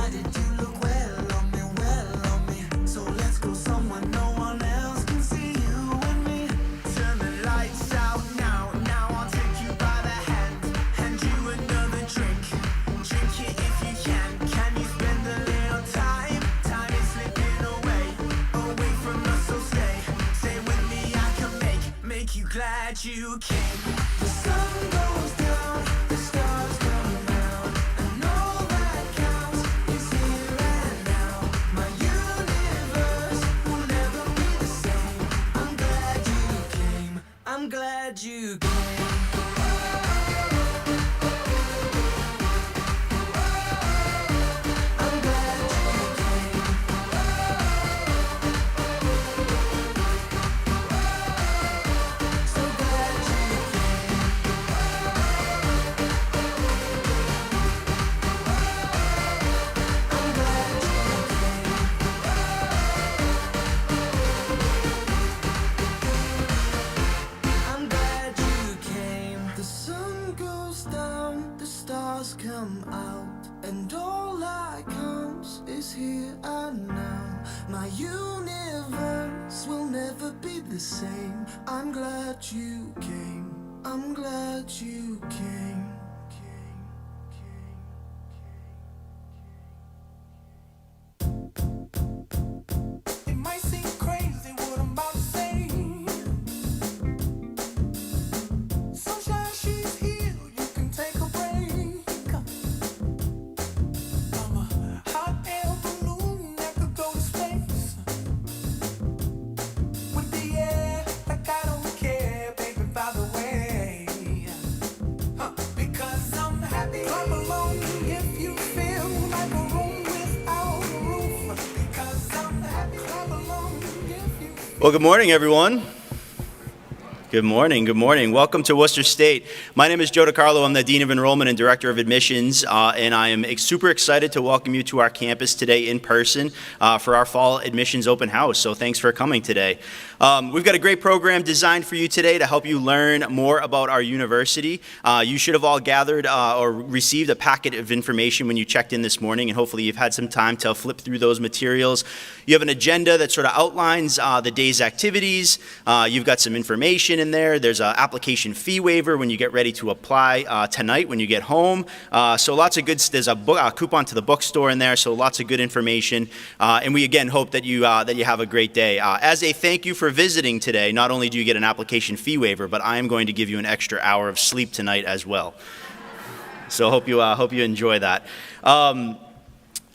decided you look well on me. So let's go somewhere no one else can see you and me. Turn the lights out now, I'll take you by the hand you another drink. Drink it if you can you spend a little time? Time is slipping away from us, so stay with me, I can make you glad you came. The sun goes down, the stars come out, and all that counts is here and now. My universe will never be the same. I'm glad you came, I'm glad you came. I'm glad you came. So glad you came. I'm glad you came. I'm glad you came. The sun goes down, the stars come out, and all that counts is here and now. My universe will never be the same. I'm glad you came. I'm glad you came. It might seem crazy what I'm about to say. Sunshine, she's here, you can take a break. I'm a hot air balloon that could go to space. With the air, like I don't care, baby, by the way. Because I'm happy. Clap along if you feel like a room without a roof. Because I'm happy. Clap along if you feel. Well, good morning, everyone. Good morning. Good morning. Welcome to Worcester State. My name is Joe DiCarlo. I'm the Dean of Enrollment and Director of Admissions, and I am super excited to welcome you to our campus today in person for our fall admissions open house. So thanks for coming today. We've got a great program designed for you today to help you learn more about our university. You should have all gathered or received a packet of information when you checked in this morning, and hopefully you've had some time to flip through those materials. You have an agenda that sort of outlines the day's activities. You've got some information in there. There's an application fee waiver when you get ready to apply tonight when you get home. So lots of good, there's a coupon to the bookstore in there, so lots of good information. And we again hope that you have a great day. As a thank you for visiting today, not only do you get an application fee waiver, but I am going to give you an extra hour of sleep tonight as well. So hope you enjoy that.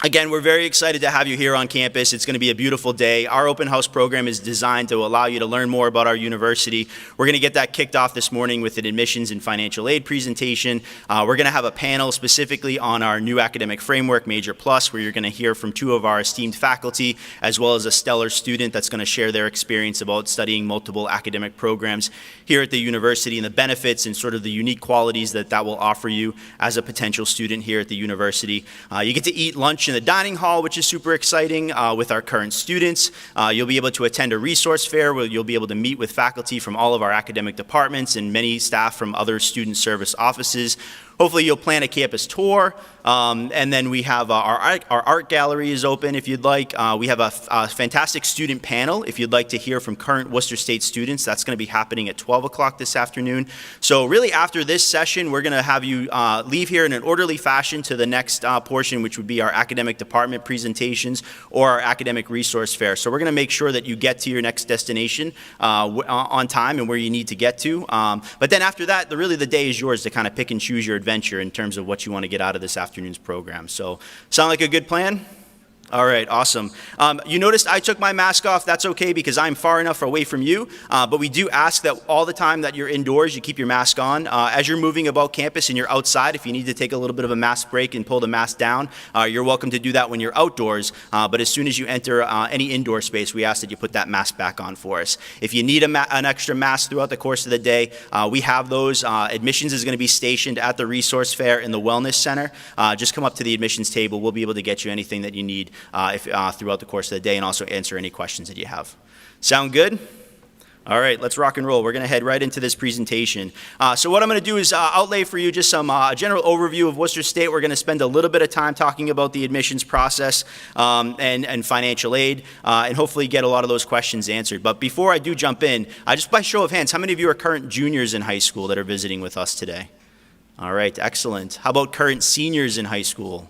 Again, we're very excited to have you here on campus. It's going to be a beautiful day. Our open house program is designed to allow you to learn more about our university. We're going to get that kicked off this morning with an admissions and financial aid presentation. We're going to have a panel specifically on our new academic framework, MajorPlus, where you're going to hear from two of our esteemed faculty, as well as a stellar student that's going to share their experience about studying multiple academic programs here at the university and the benefits and sort of the unique qualities that will offer you as a potential student here at the university. You get to eat lunch in the dining hall, which is super exciting with our current students. You'll be able to attend a resource fair where you'll be able to meet with faculty from all of our academic departments and many staff from other student service offices. Hopefully you'll plan a campus tour, and then we have our art gallery is open if you'd like. We have a fantastic student panel if you'd like to hear from current Worcester State students. That's going to be happening at 12 o'clock this afternoon. So really after this session, we're going to have you leave here in an orderly fashion to the next portion, which would be our academic department presentations or our academic resource fair. So we're going to make sure that you get to your next destination on time and where you need to get to. But then after that, really the day is yours to kind of pick and choose your adventure in terms of what you want to get out of this afternoon's program. So, sound like a good plan? All right, awesome. You noticed I took my mask off. That's okay because I'm far enough away from you, but we do ask that all the time that you're indoors, you keep your mask on. As you're moving about campus and you're outside, if you need to take a little bit of a mask break and pull the mask down, you're welcome to do that when you're outdoors, but as soon as you enter any indoor space, we ask that you put that mask back on for us. If you need an extra mask throughout the course of the day, we have those. Admissions is going to be stationed at the resource fair in the Wellness Center. Just come up to the admissions table. We'll be able to get you anything that you need throughout the course of the day and also answer any questions that you have. Sound good? All right, let's rock and roll. We're going to head right into this presentation. So what I'm going to do is outlay for you just some general overview of Worcester State. We're going to spend a little bit of time talking about the admissions process and financial aid, and hopefully get a lot of those questions answered. But before I do jump in, just by show of hands, how many of you are current juniors in high school that are visiting with us today? All right, excellent. How about current seniors in high school?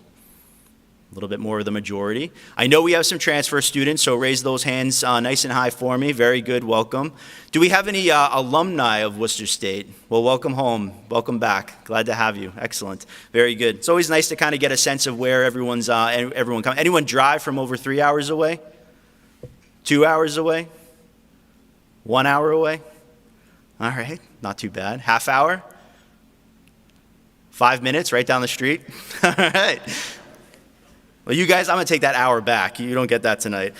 A little bit more of the majority. I know we have some transfer students, so raise those hands nice and high for me. Very good, welcome. Do we have any alumni of Worcester State? Well, welcome home, welcome back. Glad to have you, excellent. Very good. It's always nice to kind of get a sense of where everyone coming. Anyone drive from over 3 hours away? 2 hours away? 1 hour away? All right, not too bad. Half hour? 5 minutes right down the street? All right. Well, you guys, I'm going to take that hour back. You don't get that tonight.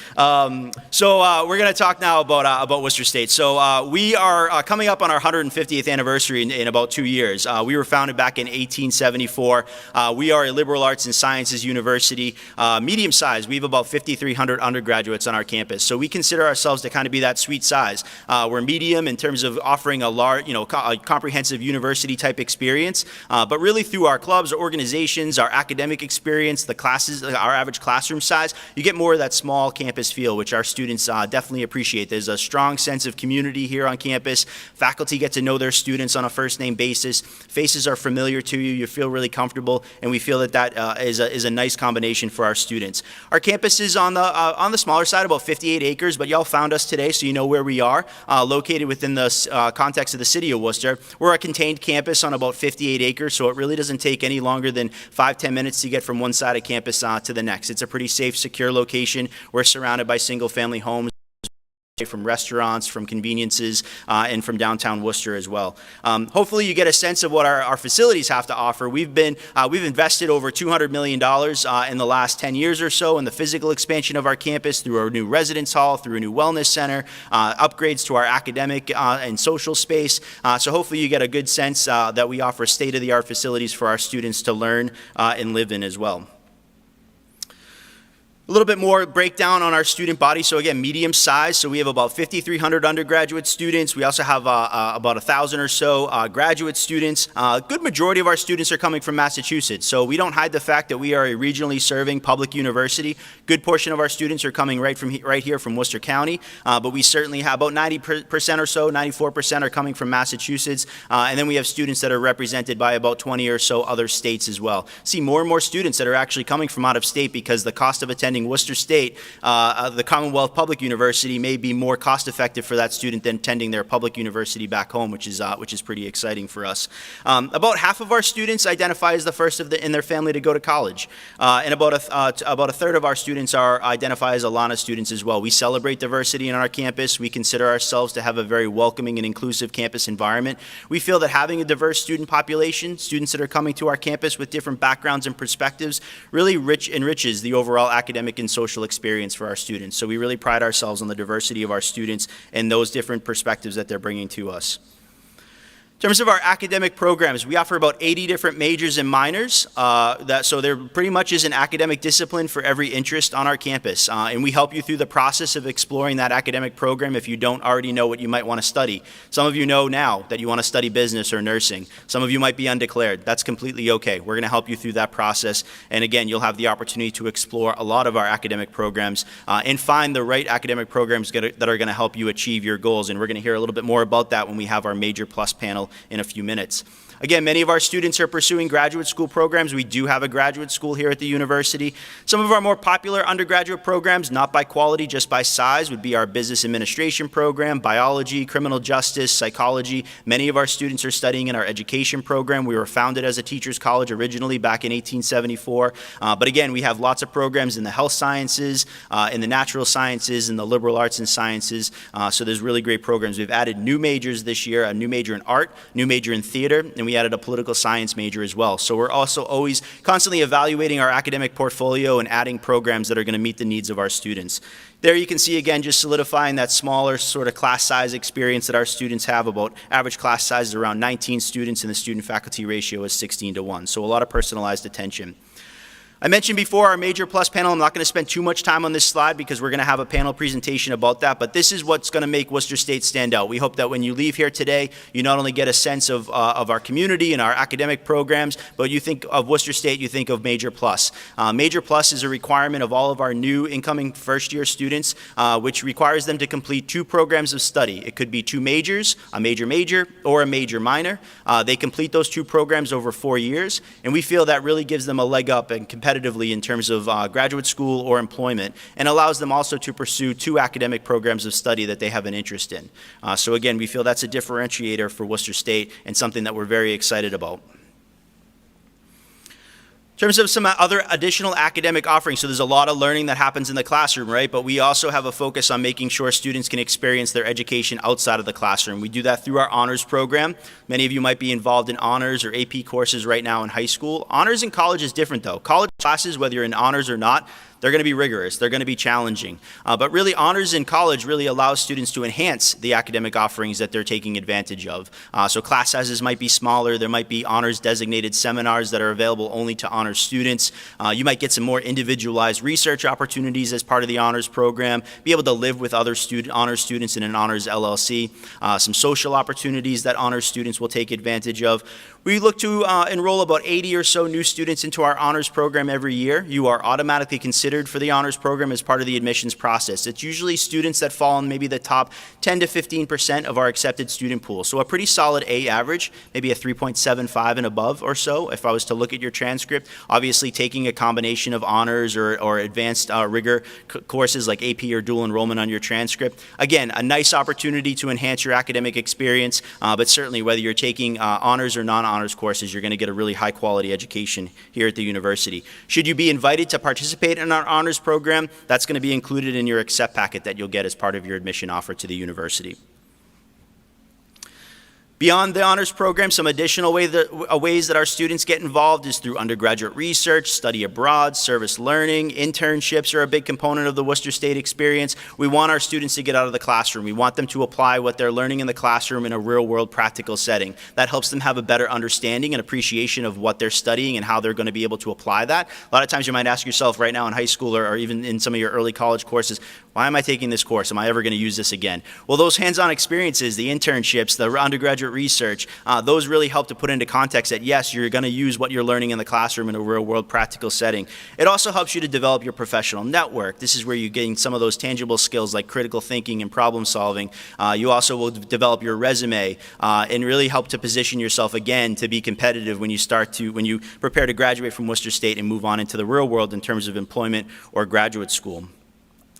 So we're going to talk now about Worcester State. So we are coming up on our 150th anniversary in about 2 years. We were founded back in 1874. We are a liberal arts and sciences university, medium size. We have about 5,300 undergraduates on our campus. So we consider ourselves to kind of be that sweet size. We're medium in terms of offering a large, a comprehensive university type experience. But really through our clubs, our organizations, our academic experience, the classes, our average classroom size, you get more of that small campus feel, which our students definitely appreciate. There's a strong sense of community here on campus. Faculty get to know their students on a first name basis. Faces are familiar to you. You feel really comfortable, and we feel that is a nice combination for our students. Our campus is on the smaller side, about 58 acres, but y'all found us today, so you know where we are. Located within the context of the city of Worcester. We're a contained campus on about 58 acres, so it really doesn't take any longer than 5-10 minutes to get from one side of campus to the next. It's a pretty safe, secure location. We're surrounded by single-family homes, from restaurants, from conveniences, and from downtown Worcester as well. Hopefully you get a sense of what our facilities have to offer. We've invested over $200 million in the last 10 years or so in the physical expansion of our campus through our new residence hall, through a new wellness center, upgrades to our academic and social space. So hopefully you get a good sense that we offer state-of-the-art facilities for our students to learn and live in as well. A little bit more breakdown on our student body. So again, medium size. So we have about 5,300 undergraduate students. We also have about 1,000 or so graduate students. A good majority of our students are coming from Massachusetts. So we don't hide the fact that we are a regionally serving public university. Good portion of our students are coming right here from Worcester County. But we certainly have about 90% or so, 94% are coming from Massachusetts. And then we have students that are represented by about 20 or so other states as well. See more and more students that are actually coming from out of state because the cost of attending Worcester State, the Commonwealth Public University, may be more cost effective for that student than attending their public university back home, which is pretty exciting for us. About half of our students identify as the first in their family to go to college, and about a third of our students identify as Alana students as well. We celebrate diversity in our campus. We consider ourselves to have a very welcoming and inclusive campus environment. We feel that having a diverse student population, students that are coming to our campus with different backgrounds and perspectives, really enriches the overall academic and social experience for our students. So we really pride ourselves on the diversity of our students and those different perspectives that they're bringing to us. In terms of our academic programs, we offer about 80 different majors and minors. So there pretty much is an academic discipline for every interest on our campus. And we help you through the process of exploring that academic program if you don't already know what you might want to study. Some of you know now that you want to study business or nursing. Some of you might be undeclared. That's completely okay. We're going to help you through that process. And again, you'll have the opportunity to explore a lot of our academic programs and find the right academic programs that are going to help you achieve your goals. And we're going to hear a little bit more about that when we have our MajorPlus panel in a few minutes. Again, many of our students are pursuing graduate school programs. We do have a graduate school here at the university. Some of our more popular undergraduate programs, not by quality, just by size, would be our business administration program, biology, criminal justice, psychology. Many of our students are studying in our education program. We were founded as a teacher's college originally back in 1874. But again, we have lots of programs in the health sciences, in the natural sciences, in the liberal arts and sciences. So there's really great programs. We've added new majors this year, a new major in art, new major in theater, and we added a political science major as well. So we're also always constantly evaluating our academic portfolio and adding programs that are going to meet the needs of our students. There you can see again just solidifying that smaller sort of class size experience that our students have. About average class size is around 19 students and the student faculty ratio is 16 to 1. So a lot of personalized attention. I mentioned before our MajorPlus panel. I'm not going to spend too much time on this slide because we're going to have a panel presentation about that, but this is what's going to make Worcester State stand out. We hope that when you leave here today, you not only get a sense of our community and our academic programs, but you think of Worcester State, you think of MajorPlus. MajorPlus is a requirement of all of our new incoming first-year students, which requires them to complete 2 programs of study. It could be 2 majors, a major, or a major minor. They complete those 2 programs over 4 years, and we feel that really gives them a leg up and competitively in terms of graduate school or employment, and allows them also to pursue 2 academic programs of study that they have an interest in. So again, we feel that's a differentiator for Worcester State and something that we're very excited about. In terms of some other additional academic offerings, so there's a lot of learning that happens in the classroom, right? But we also have a focus on making sure students can experience their education outside of the classroom. We do that through our honors program. Many of you might be involved in honors or AP courses right now in high school. Honors in college is different though. College classes, whether you're in honors or not, they're going to be rigorous. They're going to be challenging. But really, honors in college really allows students to enhance the academic offerings that they're taking advantage of. So class sizes might be smaller. There might be honors designated seminars that are available only to honors students. You might get some more individualized research opportunities as part of the honors program, be able to live with other honors students in an honors LLC, some social opportunities that honors students will take advantage of. We look to enroll about 80 or so new students into our honors program every year. You are automatically considered for the honors program as part of the admissions process. It's usually students that fall in maybe the top 10 to 15% of our accepted student pool. So a pretty solid A average, maybe a 3.75 and above or so if I was to look at your transcript. Obviously taking a combination of honors or advanced rigor courses like AP or dual enrollment on your transcript. Again, a nice opportunity to enhance your academic experience, but certainly whether you're taking honors or non-honors courses, you're going to get a really high quality education here at the university. Should you be invited to participate in our honors program, that's going to be included in your accept packet that you'll get as part of your admission offer to the university. Beyond the honors program, some additional ways that our students get involved is through undergraduate research, study abroad, service learning. Internships are a big component of the Worcester State experience. We want our students to get out of the classroom. We want them to apply what they're learning in the classroom in a real-world practical setting. That helps them have a better understanding and appreciation of what they're studying and how they're going to be able to apply that. A lot of times you might ask yourself right now in high school or even in some of your early college courses, why am I taking this course? Am I ever going to use this again? Well, those hands-on experiences, the internships, the undergraduate research, those really help to put into context that yes, you're going to use what you're learning in the classroom in a real-world practical setting. It also helps you to develop your professional network. This is where you're getting some of those tangible skills like critical thinking and problem solving. You also will develop your resume and really help to position yourself again to be competitive when you prepare to graduate from Worcester State and move on into the real world in terms of employment or graduate school.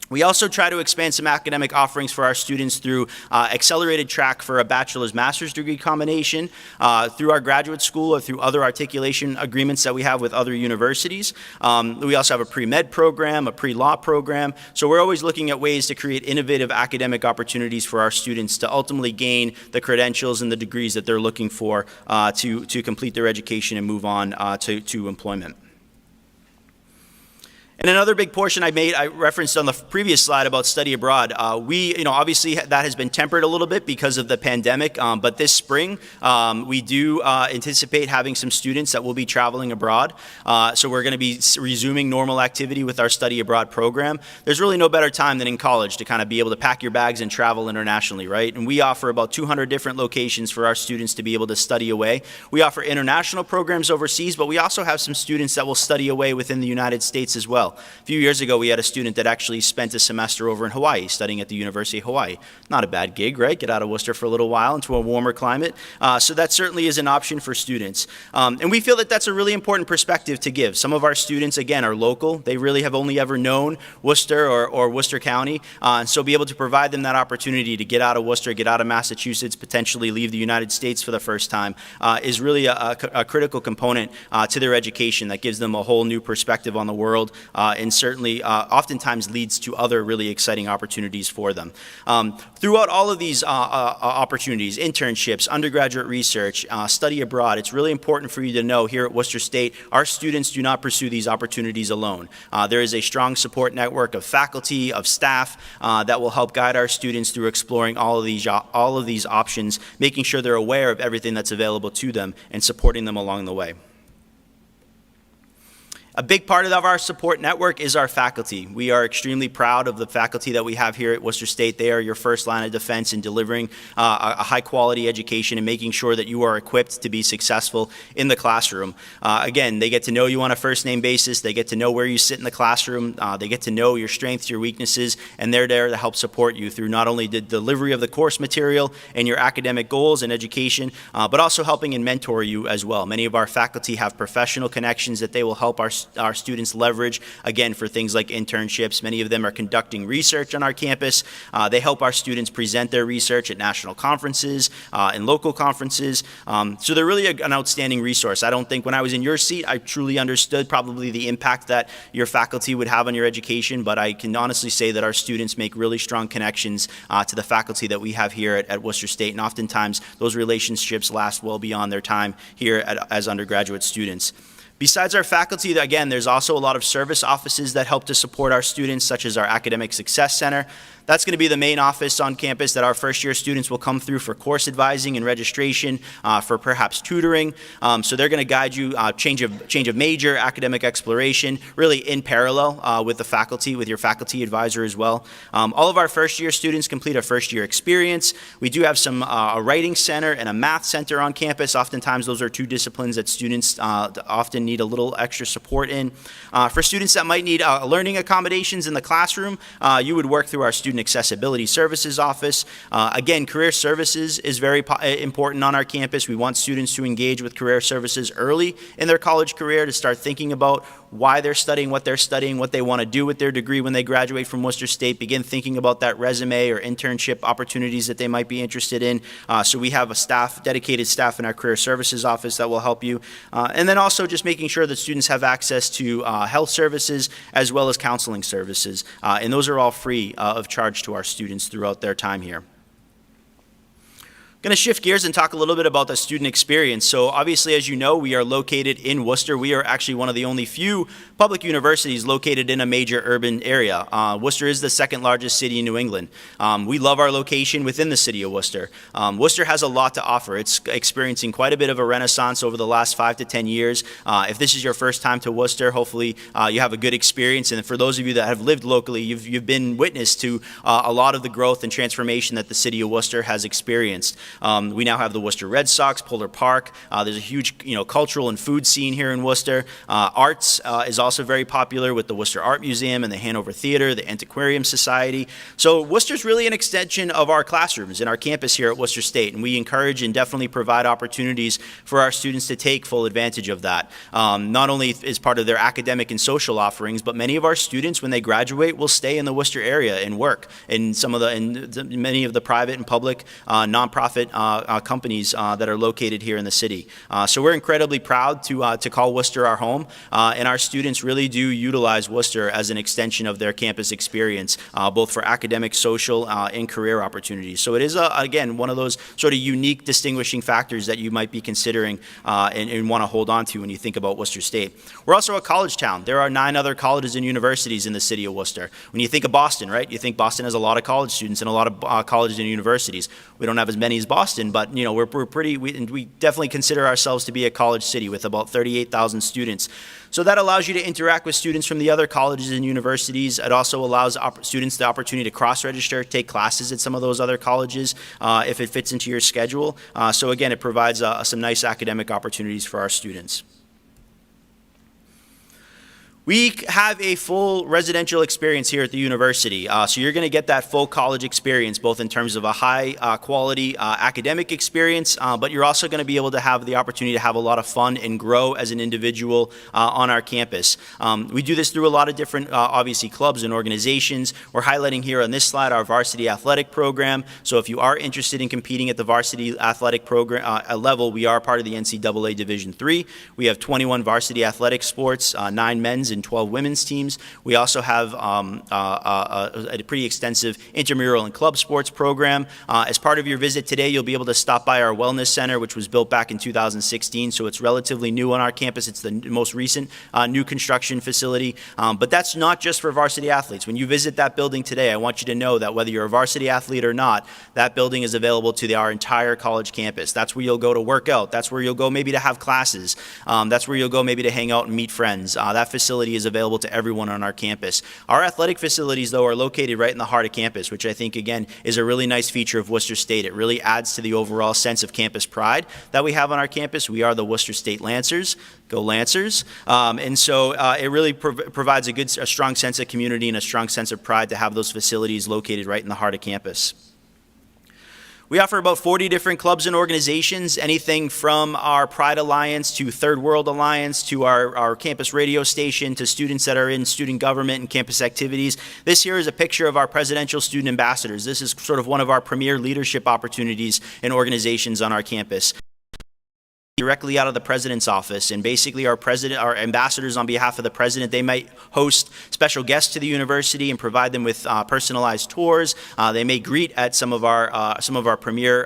We also try to expand some academic offerings for our students through accelerated track for a bachelor's-master's degree combination, through our graduate school or through other articulation agreements that we have with other universities. We also have a pre-med program, a pre-law program. So we're always looking at ways to create innovative academic opportunities for our students to ultimately gain the credentials and the degrees that they're looking for to complete their education and move on to employment. And another big portion I referenced on the previous slide about study abroad. Obviously that has been tempered a little bit because of the pandemic, but this spring we do anticipate having some students that will be traveling abroad. So we're going to be resuming normal activity with our study abroad program. There's really no better time than in college to kind of be able to pack your bags and travel internationally, right? And we offer about 200 different locations for our students to be able to study away. We offer international programs overseas, but we also have some students that will study away within the United States as well. A few years ago, we had a student that actually spent a semester over in Hawaii, studying at the University of Hawaii. Not a bad gig, right? Get out of Worcester for a little while into a warmer climate. So that certainly is an option for students. And we feel that that's a really important perspective to give. Some of our students, again, are local. They really have only ever known Worcester or Worcester County. And so be able to provide them that opportunity to get out of Worcester, get out of Massachusetts, potentially leave the United States for the first time is really a critical component to their education that gives them a whole new perspective on the world and certainly oftentimes leads to other really exciting opportunities for them. Throughout all of these opportunities, internships, undergraduate research, study abroad, it's really important for you to know here at Worcester State, our students do not pursue these opportunities alone. There is a strong support network of faculty, of staff that will help guide our students through exploring all of these options, making sure they're aware of everything that's available to them and supporting them along the way. A big part of our support network is our faculty. We are extremely proud of the faculty that we have here at Worcester State. They are your first line of defense in delivering a high-quality education and making sure that you are equipped to be successful in the classroom. Again, they get to know you on a first-name basis. They get to know where you sit in the classroom. They get to know your strengths, your weaknesses, and they're there to help support you through not only the delivery of the course material and your academic goals and education, but also helping and mentor you as well. Many of our faculty have professional connections that they will help our students leverage, again, for things like internships. Many of them are conducting research on our campus. They help our students present their research at national conferences and local conferences. So they're really an outstanding resource. I don't think when I was in your seat, I truly understood probably the impact that your faculty would have on your education, but I can honestly say that our students make really strong connections to the faculty that we have here at Worcester State, and oftentimes those relationships last well beyond their time here as undergraduate students. Besides our faculty, again, there's also a lot of service offices that help to support our students, such as our Academic Success Center. That's going to be the main office on campus that our first-year students will come through for course advising and registration, for perhaps tutoring. So they're going to guide you change of major, academic exploration, really in parallel with the faculty, with your faculty advisor as well. All of our first-year students complete a first-year experience. We do have a writing center and a math center on campus. Oftentimes, those are two disciplines that students often need a little extra support in. For students that might need learning accommodations in the classroom, you would work through our Student Accessibility Services Office. Again, career services is very important on our campus. We want students to engage with career services early in their college career to start thinking about why they're studying, what they want to do with their degree when they graduate from Worcester State, begin thinking about that resume or internship opportunities that they might be interested in. So we have dedicated staff in our career services office that will help you. And then also just making sure that students have access to health services as well as counseling services. And those are all free of charge to our students throughout their time here. Going to shift gears and talk a little bit about the student experience. So obviously, as you know, we are located in Worcester. We are actually one of the only few public universities located in a major urban area. Worcester is the second largest city in New England. We love our location within the city of Worcester. Worcester has a lot to offer. It's experiencing quite a bit of a renaissance over the last 5 to 10 years. If this is your first time to Worcester, hopefully you have a good experience. And for those of you that have lived locally, you've been witness to a lot of the growth and transformation that the city of Worcester has experienced. We now have the Worcester Red Sox, Polar Park. There's a huge, cultural and food scene here in Worcester. Arts is also very popular with the Worcester Art Museum and the Hanover Theater, the Antiquarium Society. So Worcester's really an extension of our classrooms and our campus here at Worcester State, and we encourage and definitely provide opportunities for our students to take full advantage of that. Not only as part of their academic and social offerings, but many of our students, when they graduate, will stay in the Worcester area and work in many of the private and public nonprofit companies that are located here in the city. So we're incredibly proud to call Worcester our home, and our students really do utilize Worcester as an extension of their campus experience, both for academic, social, and career opportunities. So it is, again, one of those sort of unique distinguishing factors that you might be considering and want to hold on to when you think about Worcester State. We're also a college town. There are 9 other colleges and universities in the city of Worcester. When you think of Boston, right, you think Boston has a lot of college students and a lot of colleges and universities. We don't have as many as Boston, but we definitely consider ourselves to be a college city with about 38,000 students. So that allows you to interact with students from the other colleges and universities. It also allows students the opportunity to cross-register, take classes at some of those other colleges if it fits into your schedule. So again, it provides some nice academic opportunities for our students. We have a full residential experience here at the university, so you're going to get that full college experience, both in terms of a high quality academic experience, but you're also going to be able to have the opportunity to have a lot of fun and grow as an individual on our campus. We do this through a lot of different, obviously, clubs and organizations. We're highlighting here on this slide our varsity athletic program, so if you are interested in competing at the varsity athletic program level, we are part of the NCAA Division III. We have 21 varsity athletic sports, 9 men's and 12 women's teams. We also have a pretty extensive intramural and club sports program. As part of your visit today, you'll be able to stop by our wellness center, which was built back in 2016, so it's relatively new on our campus. It's the most recent new construction facility, but that's not just for varsity athletes. When you visit that building today, I want you to know that whether you're a varsity athlete or not, that building is available to our entire college campus. That's where you'll go to work out. That's where you'll go maybe to have classes. That's where you'll go maybe to hang out and meet friends. That facility is available to everyone on our campus. Our athletic facilities, though, are located right in the heart of campus, which I think, again, is a really nice feature of Worcester State. It really adds to the overall sense of campus pride that we have on our campus. We are the Worcester State Lancers. Go Lancers. And so it really provides a strong sense of community and a strong sense of pride to have those facilities located right in the heart of campus. We offer about 40 different clubs and organizations, anything from our Pride Alliance to Third World Alliance to our campus radio station to students that are in student government and campus activities. This here is a picture of our presidential student ambassadors. This is sort of one of our premier leadership opportunities and organizations on our campus. Directly out of the president's office, and basically our ambassadors on behalf of the president, they might host special guests to the university and provide them with personalized tours. They may greet at some of our premier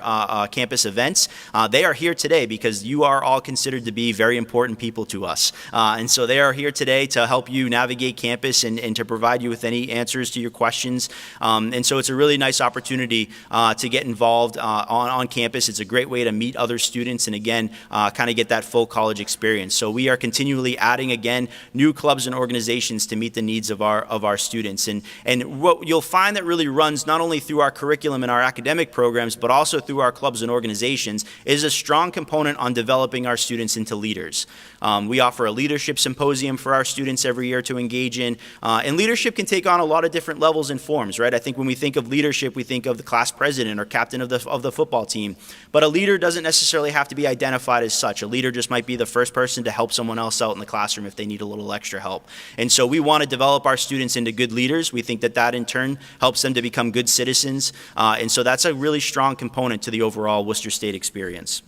campus events. They are here today because you are all considered to be very important people to us, and so they are here today to help you navigate campus and to provide you with any answers to your questions. And so it's a really nice opportunity to get involved on campus. It's a great way to meet other students and again kind of get that full college experience. So we are continually adding, again, new clubs and organizations to meet the needs of our students. And what you'll find that really runs not only through our curriculum and our academic programs, but also through our clubs and organizations, is a strong component on developing our students into leaders. We offer a leadership symposium for our students every year to engage in. And leadership can take on a lot of different levels and forms, right? I think when we think of leadership, we think of the class president or captain of the football team. But a leader doesn't necessarily have to be identified as such. A leader just might be the first person to help someone else out in the classroom if they need a little extra help. And so we want to develop our students into good leaders. We think that in turn helps them to become good citizens. And so that's a really strong component to the overall Worcester State experience.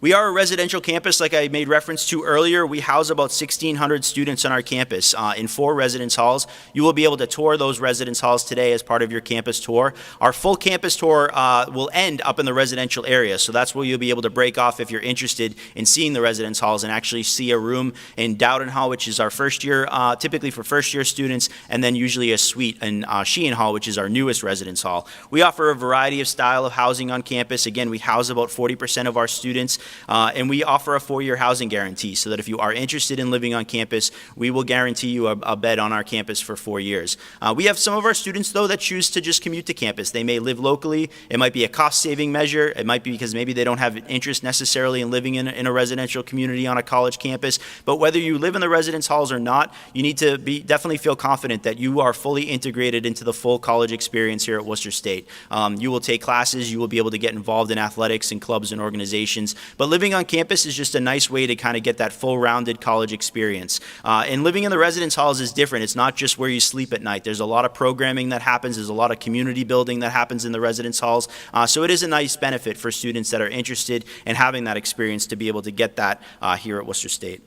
We are a residential campus, like I made reference to earlier. We house about 1,600 students on our campus in 4 residence halls. You will be able to tour those residence halls today as part of your campus tour. Our full campus tour will end up in the residential area, so that's where you'll be able to break off if you're interested in seeing the residence halls and actually see a room in Dowden Hall, which is our first year, typically for first year students, and then usually a suite in Sheehan Hall, which is our newest residence hall. We offer a variety of style of housing on campus. Again, we house about 40% of our students. And we offer a 4-year housing guarantee so that if you are interested in living on campus, we will guarantee you a bed on our campus for 4 years. We have some of our students, though, that choose to just commute to campus. They may live locally. It might be a cost-saving measure. It might be because maybe they don't have an interest necessarily in living in a residential community on a college campus. But whether you live in the residence halls or not, you need to definitely feel confident that you are fully integrated into the full college experience here at Worcester State. You will take classes. You will be able to get involved in athletics and clubs and organizations. But living on campus is just a nice way to kind of get that full-rounded college experience. And living in the residence halls is different. It's not just where you sleep at night. There's a lot of programming that happens. There's a lot of community building that happens in the residence halls. So it is a nice benefit for students that are interested in having that experience to be able to get that here at Worcester State.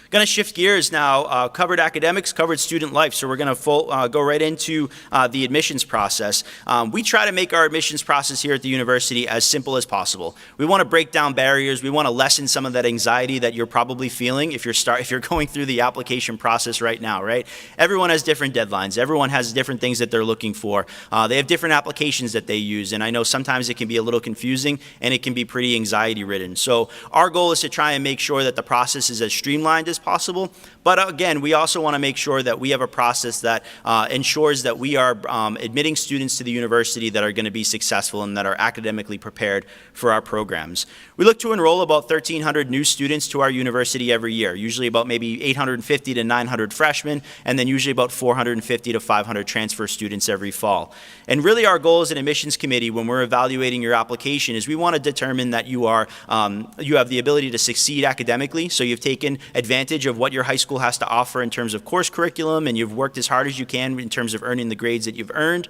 Going to shift gears now, covered academics, covered student life. So we're going to go right into the admissions process. We try to make our admissions process here at the university as simple as possible. We want to break down barriers. We want to lessen some of that anxiety that you're probably feeling if you're going through the application process right now, right? Everyone has different deadlines. Everyone has different things that they're looking for. They have different applications that they use, and I know sometimes it can be a little confusing and it can be pretty anxiety-ridden. So our goal is to try and make sure that the process is as streamlined as possible. But again, we also want to make sure that we have a process that ensures that we are admitting students to the university that are going to be successful and that are academically prepared for our programs. We look to enroll about 1,300 new students to our university every year, usually about maybe 850 to 900 freshmen, and then usually about 450 to 500 transfer students every fall. And really our goal as an admissions committee when we're evaluating your application is we want to determine that you have the ability to succeed academically, so you've taken advantage advantage of what your high school has to offer in terms of course curriculum, and you've worked as hard as you can in terms of earning the grades that you've earned,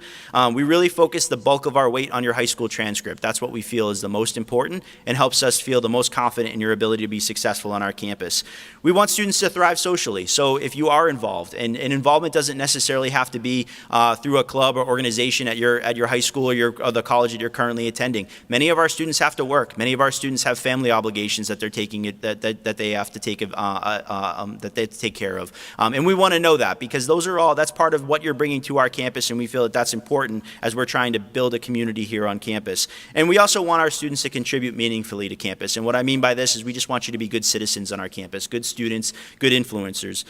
we really focus the bulk of our weight on your high school transcript. That's what we feel is the most important and helps us feel the most confident in your ability to be successful on our campus. We want students to thrive socially, so if you are involved, and involvement doesn't necessarily have to be through a club or organization at your high school or the college that you're currently attending. Many of our students have to work. Many of our students have family obligations that they're taking that they have to take care of, and we want to know that, because that's part of what you're bringing to our campus, and we feel that that's important as we're trying to build a community here on campus. And we also want our students to contribute meaningfully to campus, and what I mean by this is we just want you to be good citizens on our campus, good students, good influencers.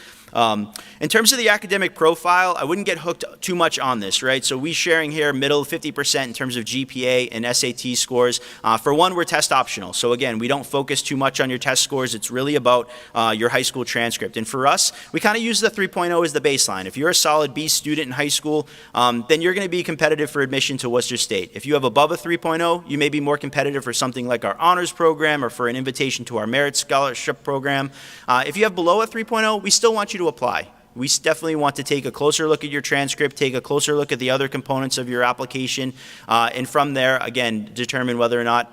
In terms of the academic profile, I wouldn't get hooked too much on this, right? So we sharing here middle 50% in terms of GPA and SAT scores. For one, we're test optional. So again, we don't focus too much on your test scores. It's really about your high school transcript. And for us, we kind of use the 3.0 as the baseline. If you're a solid B student in high school, then you're going to be competitive for admission to Worcester State. If you have above a 3.0, you may be more competitive for something like our honors program or for an invitation to our merit scholarship program. If you have below a 3.0, we still want you to apply. We definitely want to take a closer look at your transcript, take a closer look at the other components of your application, and from there, again, determine whether or not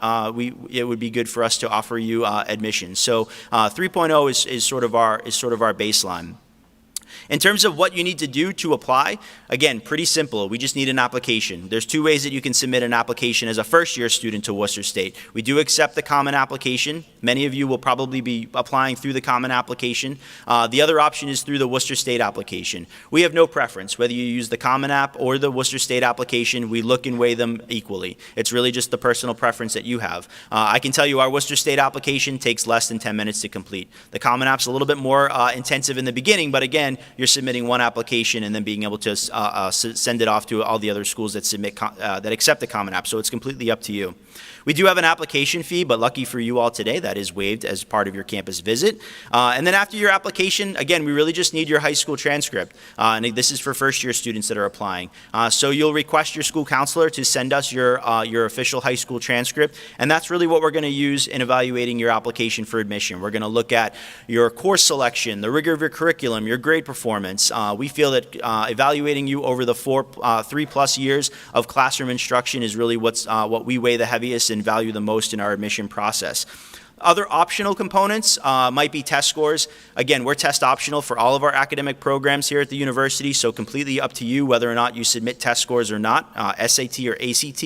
it would be good for us to offer you admission. So 3.0 is sort of our baseline. In terms of what you need to do to apply, again, pretty simple. We just need an application. There's two ways that you can submit an application as a first-year student to Worcester State. We do accept the common application. Many of you will probably be applying through the common application. The other option is through the Worcester State application. We have no preference. Whether you use the common app or the Worcester State application, we look and weigh them equally. It's really just the personal preference that you have. I can tell you our Worcester State application takes less than 10 minutes to complete. The common app's a little bit more intensive in the beginning, but again, you're submitting one application and then being able to send it off to all the other schools that that accept the common app. So it's completely up to you. We do have an application fee, but lucky for you all today, that is waived as part of your campus visit. And then after your application, again, we really just need your high school transcript. And this is for first-year students that are applying. So you'll request your school counselor to send us your official high school transcript, and that's really what we're going to use in evaluating your application for admission. We're going to look at your course selection, the rigor of your curriculum, your grade performance. We feel that evaluating you over the 3+ years of classroom instruction is really what we weigh the heaviest and value the most in our admission process. Other optional components might be test scores. Again, we're test optional for all of our academic programs here at the university, so completely up to you whether or not you submit test scores or not, SAT or ACT.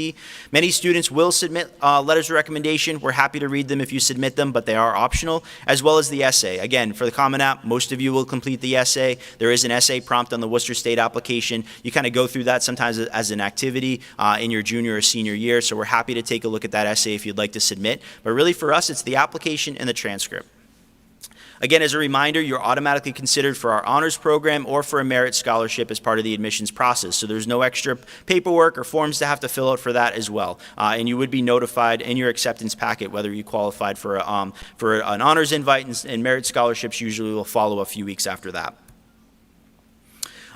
Many students will submit letters of recommendation. We're happy to read them if you submit them, but they are optional, as well as the essay. Again, for the Common App, most of you will complete the essay. There is an essay prompt on the Worcester State application. You kind of go through that sometimes as an activity in your junior or senior year, so we're happy to take a look at that essay if you'd like to submit. But really for us, it's the application and the transcript. Again, as a reminder, you're automatically considered for our honors program or for a merit scholarship as part of the admissions process. So there's no extra paperwork or forms to have to fill out for that as well. And you would be notified in your acceptance packet whether you qualified for an honors invite, and merit scholarships usually will follow a few weeks after that.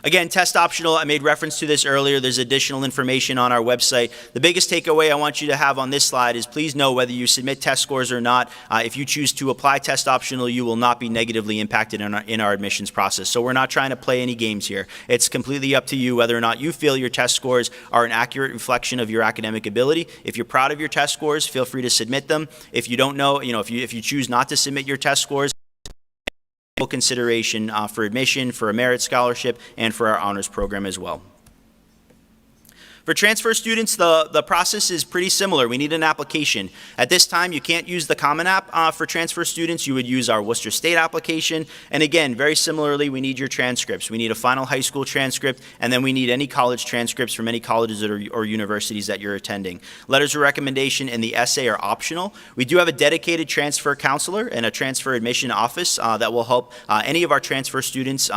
Again, test optional. I made reference to this earlier. There's additional information on our website. The biggest takeaway I want you to have on this slide is please know whether you submit test scores or not. If you choose to apply test optional, you will not be negatively impacted in our admissions process. So we're not trying to play any games here. It's completely up to you whether or not you feel your test scores are an accurate reflection of your academic ability. If you're proud of your test scores, feel free to submit them. If you don't know, if you choose not to submit your test scores, consideration for admission, for a merit scholarship, and for our honors program as well. For transfer students, the process is pretty similar. We need an application. At this time, you can't use the Common App for transfer students. You would use our Worcester State application. And again, very similarly, we need your transcripts. We need a final high school transcript, and then we need any college transcripts from any colleges or universities that you're attending. Letters of recommendation and the essay are optional. We do have a dedicated transfer counselor and a transfer admission office that will help any of our transfer students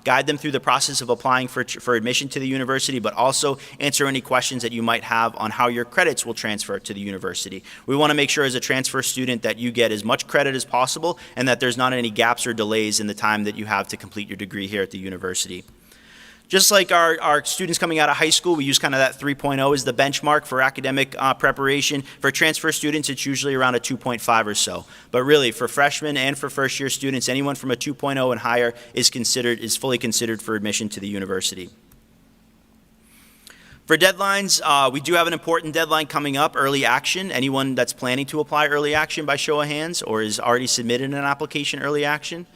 guide them through the process of applying for admission to the university, but also answer any questions that you might have on how your credits will transfer to the university. We want to make sure as a transfer student that you get as much credit as possible and that there's not any gaps or delays in the time that you have to complete your degree here at the university. Just like our students coming out of high school, we use kind of that 3.0 as the benchmark for academic preparation. For transfer students, it's usually around a 2.5 or so. But really, for freshmen and for first-year students, anyone from a 2.0 and higher is fully considered for admission to the university. For deadlines, we do have an important deadline coming up, early action. Anyone that's planning to apply early action by show of hands or has already submitted an application early action?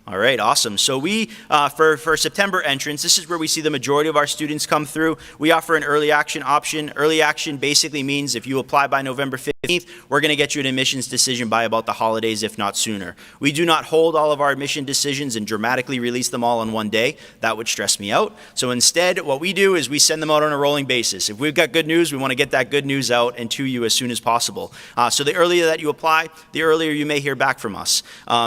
All right, awesome. So we, for September entrance, this is where we see the majority of our students come through. We offer an early action option. Early action basically means if you apply by November 15th, we're going to get you an admissions decision by about the holidays, if not sooner. We do not hold all of our admission decisions and dramatically release them all in one day. That would stress me out. So instead, what we do is we send them out on a rolling basis. If we've got good news, we want to get that good news out and to you as soon as possible. So the earlier that you apply, the earlier you may hear back from us.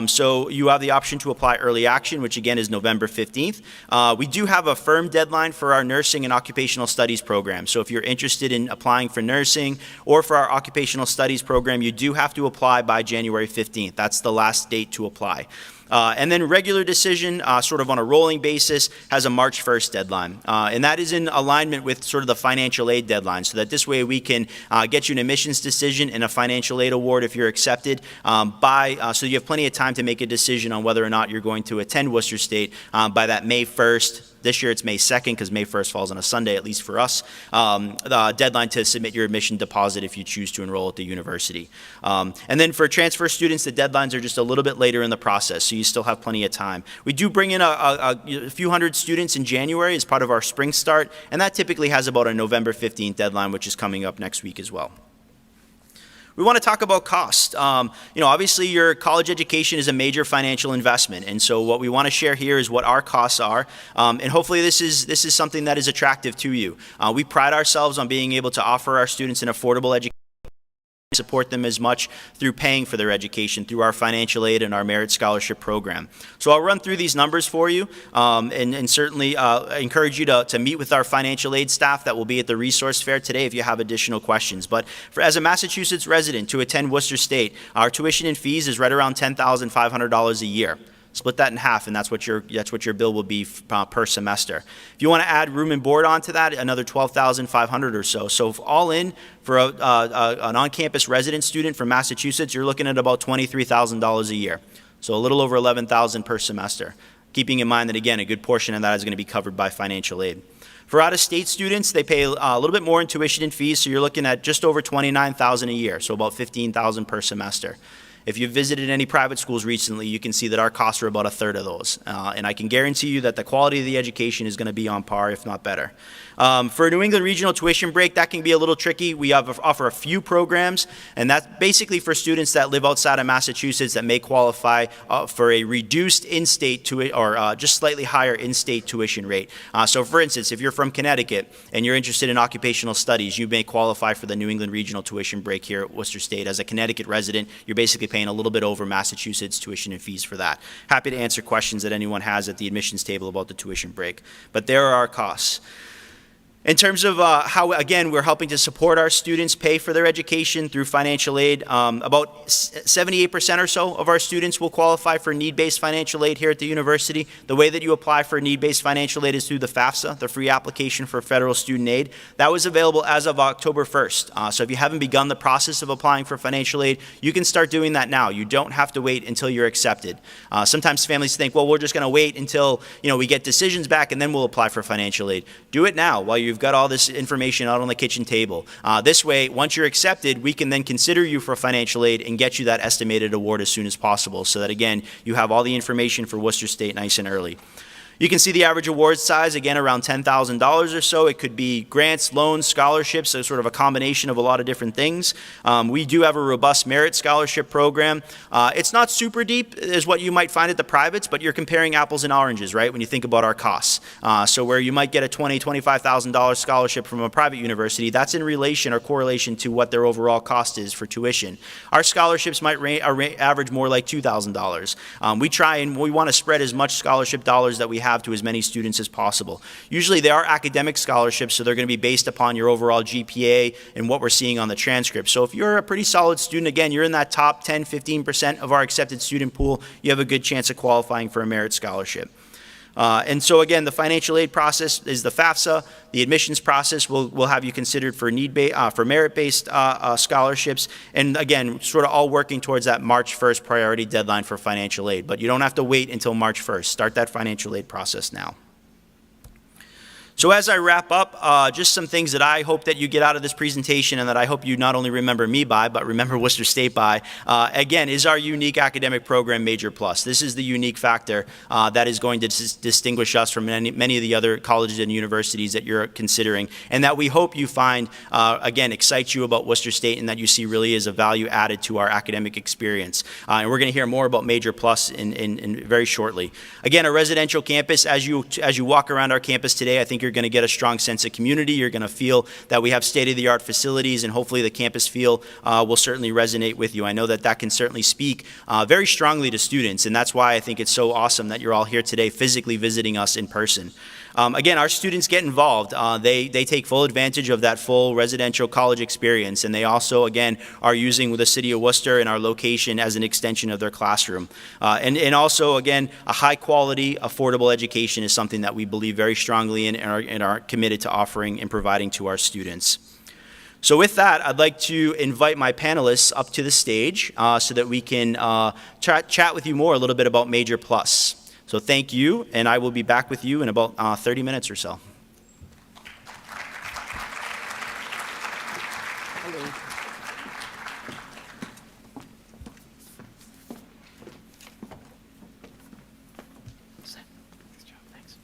So you have the option to apply early action, which again is November 15th. We do have a firm deadline for our nursing and occupational studies program. So if you're interested in applying for nursing or for our occupational studies program, you do have to apply by January 15th. That's the last date to apply. And then regular decision, sort of on a rolling basis, has a March 1st deadline. And that is in alignment with sort of the financial aid deadline, so that this way we can get you an admissions decision and a financial aid award if you're accepted so you have plenty of time to make a decision on whether or not you're going to attend Worcester State by that May 1st. This year it's May 2nd because May 1st falls on a Sunday, at least for us. The deadline to submit your admission deposit if you choose to enroll at the university. And then for transfer students, the deadlines are just a little bit later in the process, so you still have plenty of time. We do bring in a few hundred students in January as part of our spring start, and that typically has about a November 15th deadline, which is coming up next week as well. We want to talk about cost. Obviously your college education is a major financial investment, and so what we want to share here is what our costs are, and hopefully this is something that is attractive to you. We pride ourselves on being able to offer our students an affordable education, support them as much through paying for their education through our financial aid and our merit scholarship program. So I'll run through these numbers for you and certainly encourage you to meet with our financial aid staff that will be at the resource fair today if you have additional questions. But as a Massachusetts resident to attend Worcester State, our tuition and fees is right around $10,500 a year. Split that in half, and that's what your bill will be per semester. If you want to add room and board onto that, another $12,500 or so. So all in, for an on-campus resident student from Massachusetts, you're looking at about $23,000 a year. So a little over $11,000 per semester. Keeping in mind that, again, a good portion of that is going to be covered by financial aid. For out-of-state students, they pay a little bit more in tuition and fees, so you're looking at just over $29,000 a year, so about $15,000 per semester. If you've visited any private schools recently, you can see that our costs are about a third of those. And I can guarantee you that the quality of the education is going to be on par, if not better. For a New England regional tuition break, that can be a little tricky. We offer a few programs, and that's basically for students that live outside of Massachusetts that may qualify for a reduced in-state or just slightly higher in-state tuition rate. So for instance, if you're from Connecticut and you're interested in occupational studies, you may qualify for the New England regional tuition break here at Worcester State. As a Connecticut resident, you're basically paying a little bit over Massachusetts tuition and fees for that. Happy to answer questions that anyone has at the admissions table about the tuition break. But there are our costs. In terms of how, again, we're helping to support our students pay for their education through financial aid, about 78% or so of our students will qualify for need-based financial aid here at the university. The way that you apply for need-based financial aid is through the FAFSA, the free application for federal student aid. That was available as of October 1st. So if you haven't begun the process of applying for financial aid, you can start doing that now. You don't have to wait until you're accepted. Sometimes families think, well, we're just going to wait until we get decisions back and then we'll apply for financial aid. Do it now while you've got all this information out on the kitchen table. This way, once you're accepted, we can then consider you for financial aid and get you that estimated award as soon as possible so that, again, you have all the information for Worcester State nice and early. You can see the average award size, again, around $10,000 or so. It could be grants, loans, scholarships, so sort of a combination of a lot of different things. We do have a robust merit scholarship program. It's not super deep as what you might find at the privates, but you're comparing apples and oranges, right, when you think about our costs. So where you might get a $20,000, $25,000 scholarship from a private university, that's in relation or correlation to what their overall cost is for tuition. Our scholarships might average more like $2,000. We try and we want to spread as much scholarship dollars that we have to as many students as possible. Usually they are academic scholarships, so they're going to be based upon your overall GPA and what we're seeing on the transcript. So if you're a pretty solid student, again, you're in that top 10, 15% of our accepted student pool, you have a good chance of qualifying for a merit scholarship. And so again, the financial aid process is the FAFSA. The admissions process will have you considered for for merit-based scholarships. And again, sort of all working towards that March 1st priority deadline for financial aid. But you don't have to wait until March 1st. Start that financial aid process now. So as I wrap up, just some things that I hope that you get out of this presentation and that I hope you not only remember me by, but remember Worcester State by, again, is our unique academic program, MajorPlus. This is the unique factor that is going to distinguish us from many of the other colleges and universities that you're considering, and that we hope you find, again, excites you about Worcester State and that you see really is a value added to our academic experience. And we're going to hear more about MajorPlus in very shortly. Again, a residential campus, as you walk around our campus today, I think you're going to get a strong sense of community. You're going to feel that we have state-of-the-art facilities, and hopefully the campus feel will certainly resonate with you. I know that can certainly speak very strongly to students, and that's why I think it's so awesome that you're all here today physically visiting us in person. Again, our students get involved. They take full advantage of that full residential college experience, and they also, again, are using the city of Worcester and our location as an extension of their classroom. And also, again, a high-quality, affordable education is something that we believe very strongly in and are committed to offering and providing to our students. So with that, I'd like to invite my panelists up to the stage so that we can chat with you more a little bit about MajorPlus. So thank you, and I will be back with you in about 30 minutes or so. Hello. Nice job, thanks.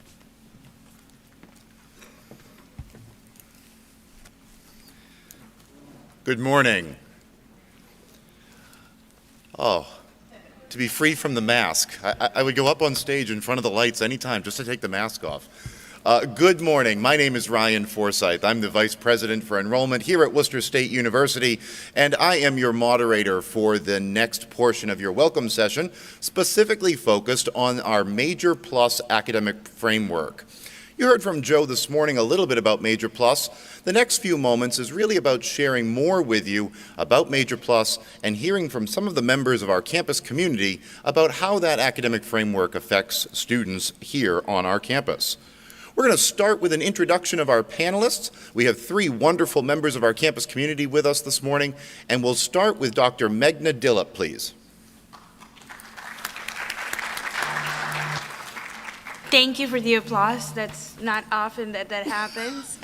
Good morning. Oh, to be free from the mask. I would go up on stage in front of the lights anytime just to take the mask off. Good morning. My name is Ryan Forsyth. I'm the Vice President for Enrollment here at Worcester State University, and I am your moderator for the next portion of your welcome session, specifically focused on our MajorPlus academic framework. You heard from Joe this morning a little bit about MajorPlus. The next few moments is really about sharing more with you about MajorPlus and hearing from some of the members of our campus community about how that academic framework affects students here on our campus. We're going to start with an introduction of our panelists. We have three wonderful members of our campus community with us this morning, and we'll start with Dr. Meghna Dillip, please. Thank you for the applause. That's not often that happens.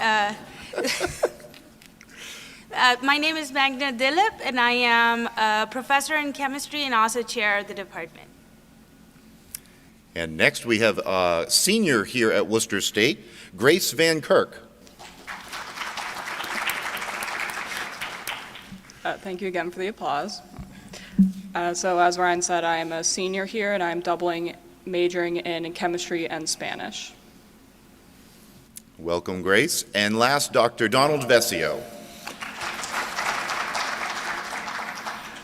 My name is Meghna Dillip, and I am a professor in chemistry and also chair of the department. And next we have a senior here at Worcester State, Grace Van Kirk. Thank you again for the applause. So as Ryan said, I am a senior here, and I'm majoring in chemistry and Spanish. Welcome, Grace. And last, Dr. Donald Vesio.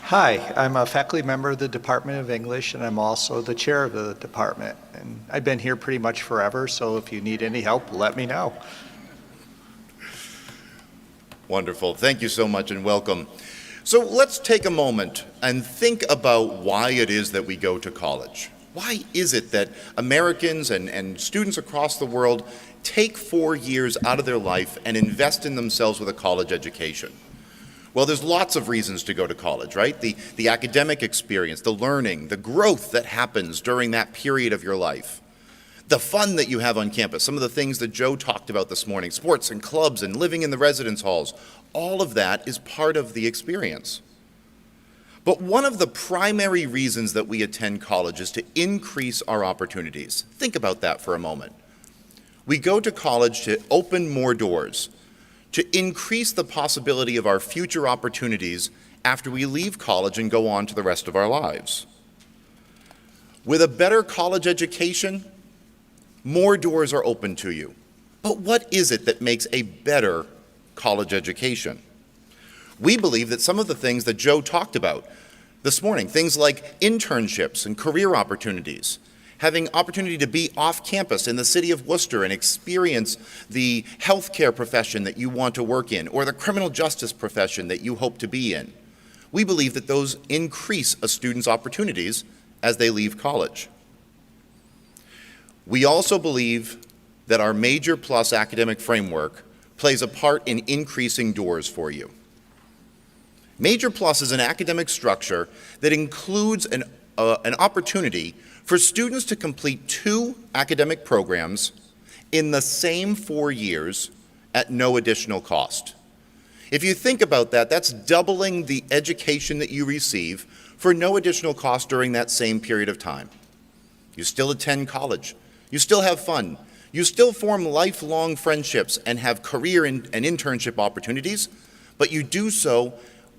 Hi, I'm a faculty member of the Department of English, and I'm also the chair of the department. And I've been here pretty much forever, so if you need any help, let me know. Wonderful. Thank you so much and welcome. So let's take a moment and think about why it is that we go to college. Why is it that Americans and students across the world take 4 years out of their life and invest in themselves with a college education? Well, there's lots of reasons to go to college, right? The academic experience, the learning, the growth that happens during that period of your life. The fun that you have on campus, some of the things that Joe talked about this morning, sports and clubs and living in the residence halls, all of that is part of the experience. But one of the primary reasons that we attend college is to increase our opportunities. Think about that for a moment. We go to college to open more doors, to increase the possibility of our future opportunities after we leave college and go on to the rest of our lives. With a better college education, more doors are open to you. But what is it that makes a better college education? We believe that some of the things that Joe talked about this morning, things like internships and career opportunities, having opportunity to be off campus in the city of Worcester and experience the healthcare profession that you want to work in or the criminal justice profession that you hope to be in. We believe that those increase a student's opportunities as they leave college. We also believe that our MajorPlus academic framework plays a part in increasing doors for you. MajorPlus is an academic structure that includes an opportunity for students to complete 2 academic programs in the same 4 years at no additional cost. If you think about that, that's doubling the education that you receive for no additional cost during that same period of time. You still attend college. You still have fun. You still form lifelong friendships and have career and internship opportunities, but you do so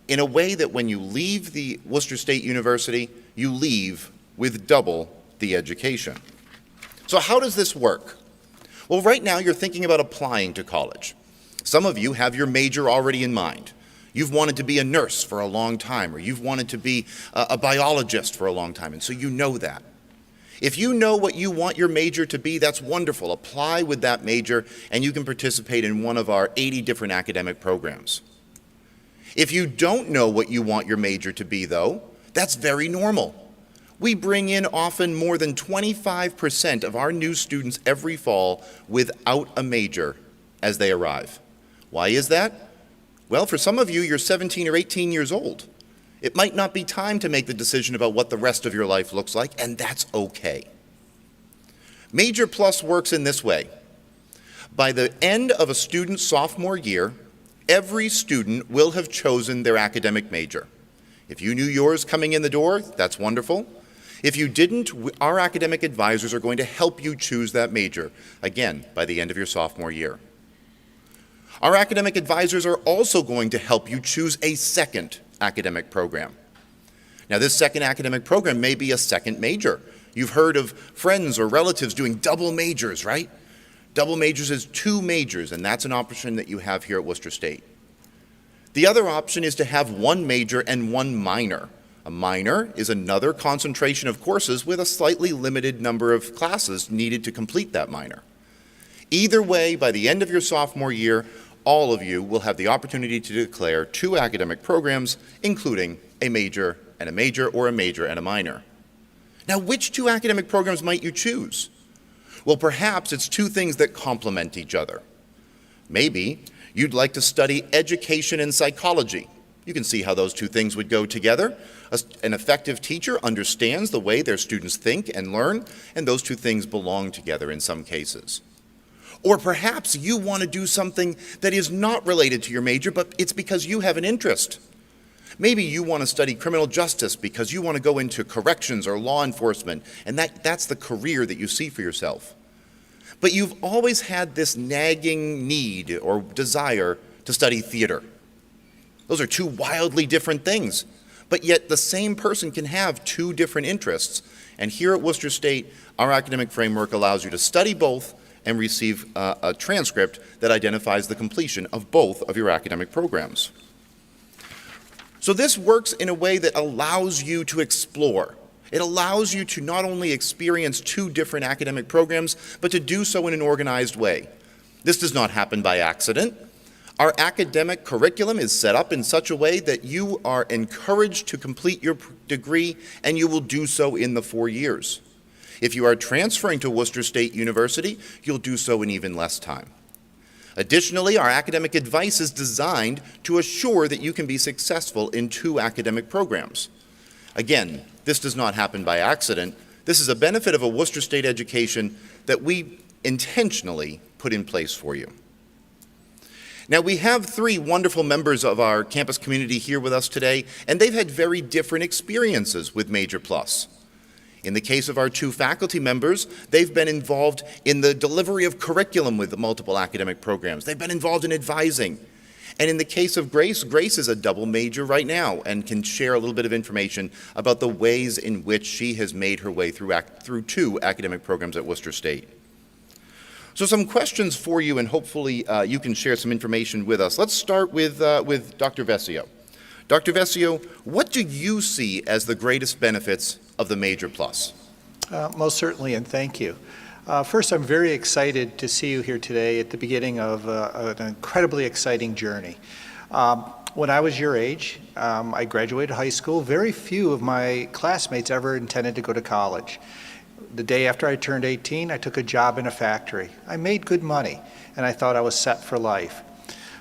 in a way that when you leave the Worcester State University, you leave with double the education. So how does this work? Well, right now you're thinking about applying to college. Some of you have your major already in mind. You've wanted to be a nurse for a long time, or you've wanted to be a biologist for a long time, and so you know that. If you know what you want your major to be, that's wonderful. Apply with that major, and you can participate in one of our 80 different academic programs. If you don't know what you want your major to be, though, that's very normal. We bring in often more than 25% of our new students every fall without a major as they arrive. Why is that? Well, for some of you, you're 17 or 18 years old. It might not be time to make the decision about what the rest of your life looks like, and that's okay. MajorPlus works in this way. By the end of a student's sophomore year, every student will have chosen their academic major. If you knew yours coming in the door, that's wonderful. If you didn't, our academic advisors are going to help you choose that major, again, by the end of your sophomore year. Our academic advisors are also going to help you choose a second academic program. Now, this second academic program may be a second major. You've heard of friends or relatives doing double majors, right? Double majors is 2 majors, and that's an option that you have here at Worcester State. The other option is to have 1 major and 1 minor. A minor is another concentration of courses with a slightly limited number of classes needed to complete that minor. Either way, by the end of your sophomore year, all of you will have the opportunity to declare 2 academic programs, including a major and a major, or a major and a minor. Now, which 2 academic programs might you choose? Well, perhaps it's 2 things that complement each other. Maybe you'd like to study education and psychology. You can see how those 2 things would go together. An effective teacher understands the way their students think and learn, and those 2 things belong together in some cases. Or perhaps you want to do something that is not related to your major, but it's because you have an interest. Maybe you want to study criminal justice because you want to go into corrections or law enforcement, and that's the career that you see for yourself. But you've always had this nagging need or desire to study theater. Those are 2 wildly different things, but yet the same person can have 2 different interests. And here at Worcester State, our academic framework allows you to study both and receive a transcript that identifies the completion of both of your academic programs. So this works in a way that allows you to explore. It allows you to not only experience 2 different academic programs, but to do so in an organized way. This does not happen by accident. Our academic curriculum is set up in such a way that you are encouraged to complete your degree, and you will do so in the 4 years. If you are transferring to Worcester State University, you'll do so in even less time. Additionally, our academic advice is designed to assure that you can be successful in 2 academic programs. Again, this does not happen by accident. This is a benefit of a Worcester State education that we intentionally put in place for you. Now, we have 3 wonderful members of our campus community here with us today, and they've had very different experiences with MajorPlus. In the case of our 2 faculty members, they've been involved in the delivery of curriculum with the multiple academic programs. They've been involved in advising. And in the case of Grace, Grace is a double major right now and can share a little bit of information about the ways in which she has made her way through 2 academic programs at Worcester State. So some questions for you, and hopefully you can share some information with us. Let's start with Dr. Vesio. Dr. Vesio, what do you see as the greatest benefits of the MajorPlus? Most certainly, and thank you. First, I'm very excited to see you here today at the beginning of an incredibly exciting journey. When I was your age, I graduated high school. Very few of my classmates ever intended to go to college. The day after I turned 18, I took a job in a factory. I made good money, and I thought I was set for life.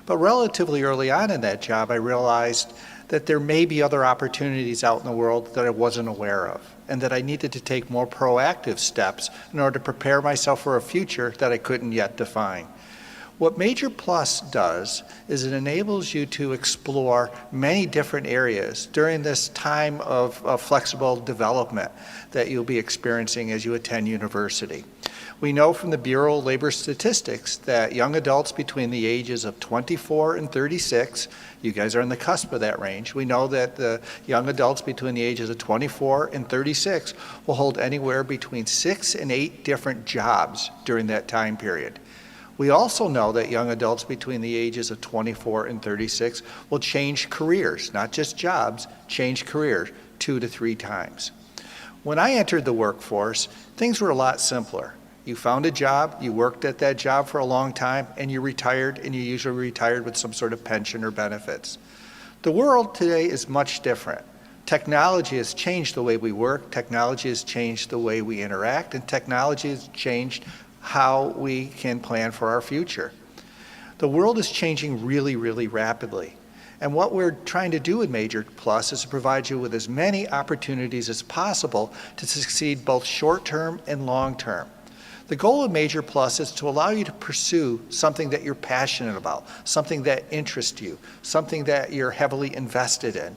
But relatively early on in that job, I realized that there may be other opportunities out in the world that I wasn't aware of, and that I needed to take more proactive steps in order to prepare myself for a future that I couldn't yet define. What MajorPlus does is it enables you to explore many different areas during this time of flexible development that you'll be experiencing as you attend university. We know from the Bureau of Labor Statistics that young adults between the ages of 24 and 36, you guys are in the cusp of that range, we know that the young adults between the ages of 24 and 36 will hold anywhere between 6 and 8 different jobs during that time period. We also know that young adults between the ages of 24 and 36 will change careers, not just jobs, change careers 2 to 3 times. When I entered the workforce, things were a lot simpler. You found a job, you worked at that job for a long time, and you retired, and you usually retired with some sort of pension or benefits. The world today is much different. Technology has changed the way we work, technology has changed the way we interact, and technology has changed how we can plan for our future. The world is changing really, really rapidly. And what we're trying to do with MajorPlus is to provide you with as many opportunities as possible to succeed both short-term and long-term. The goal of MajorPlus is to allow you to pursue something that you're passionate about, something that interests you, something that you're heavily invested in.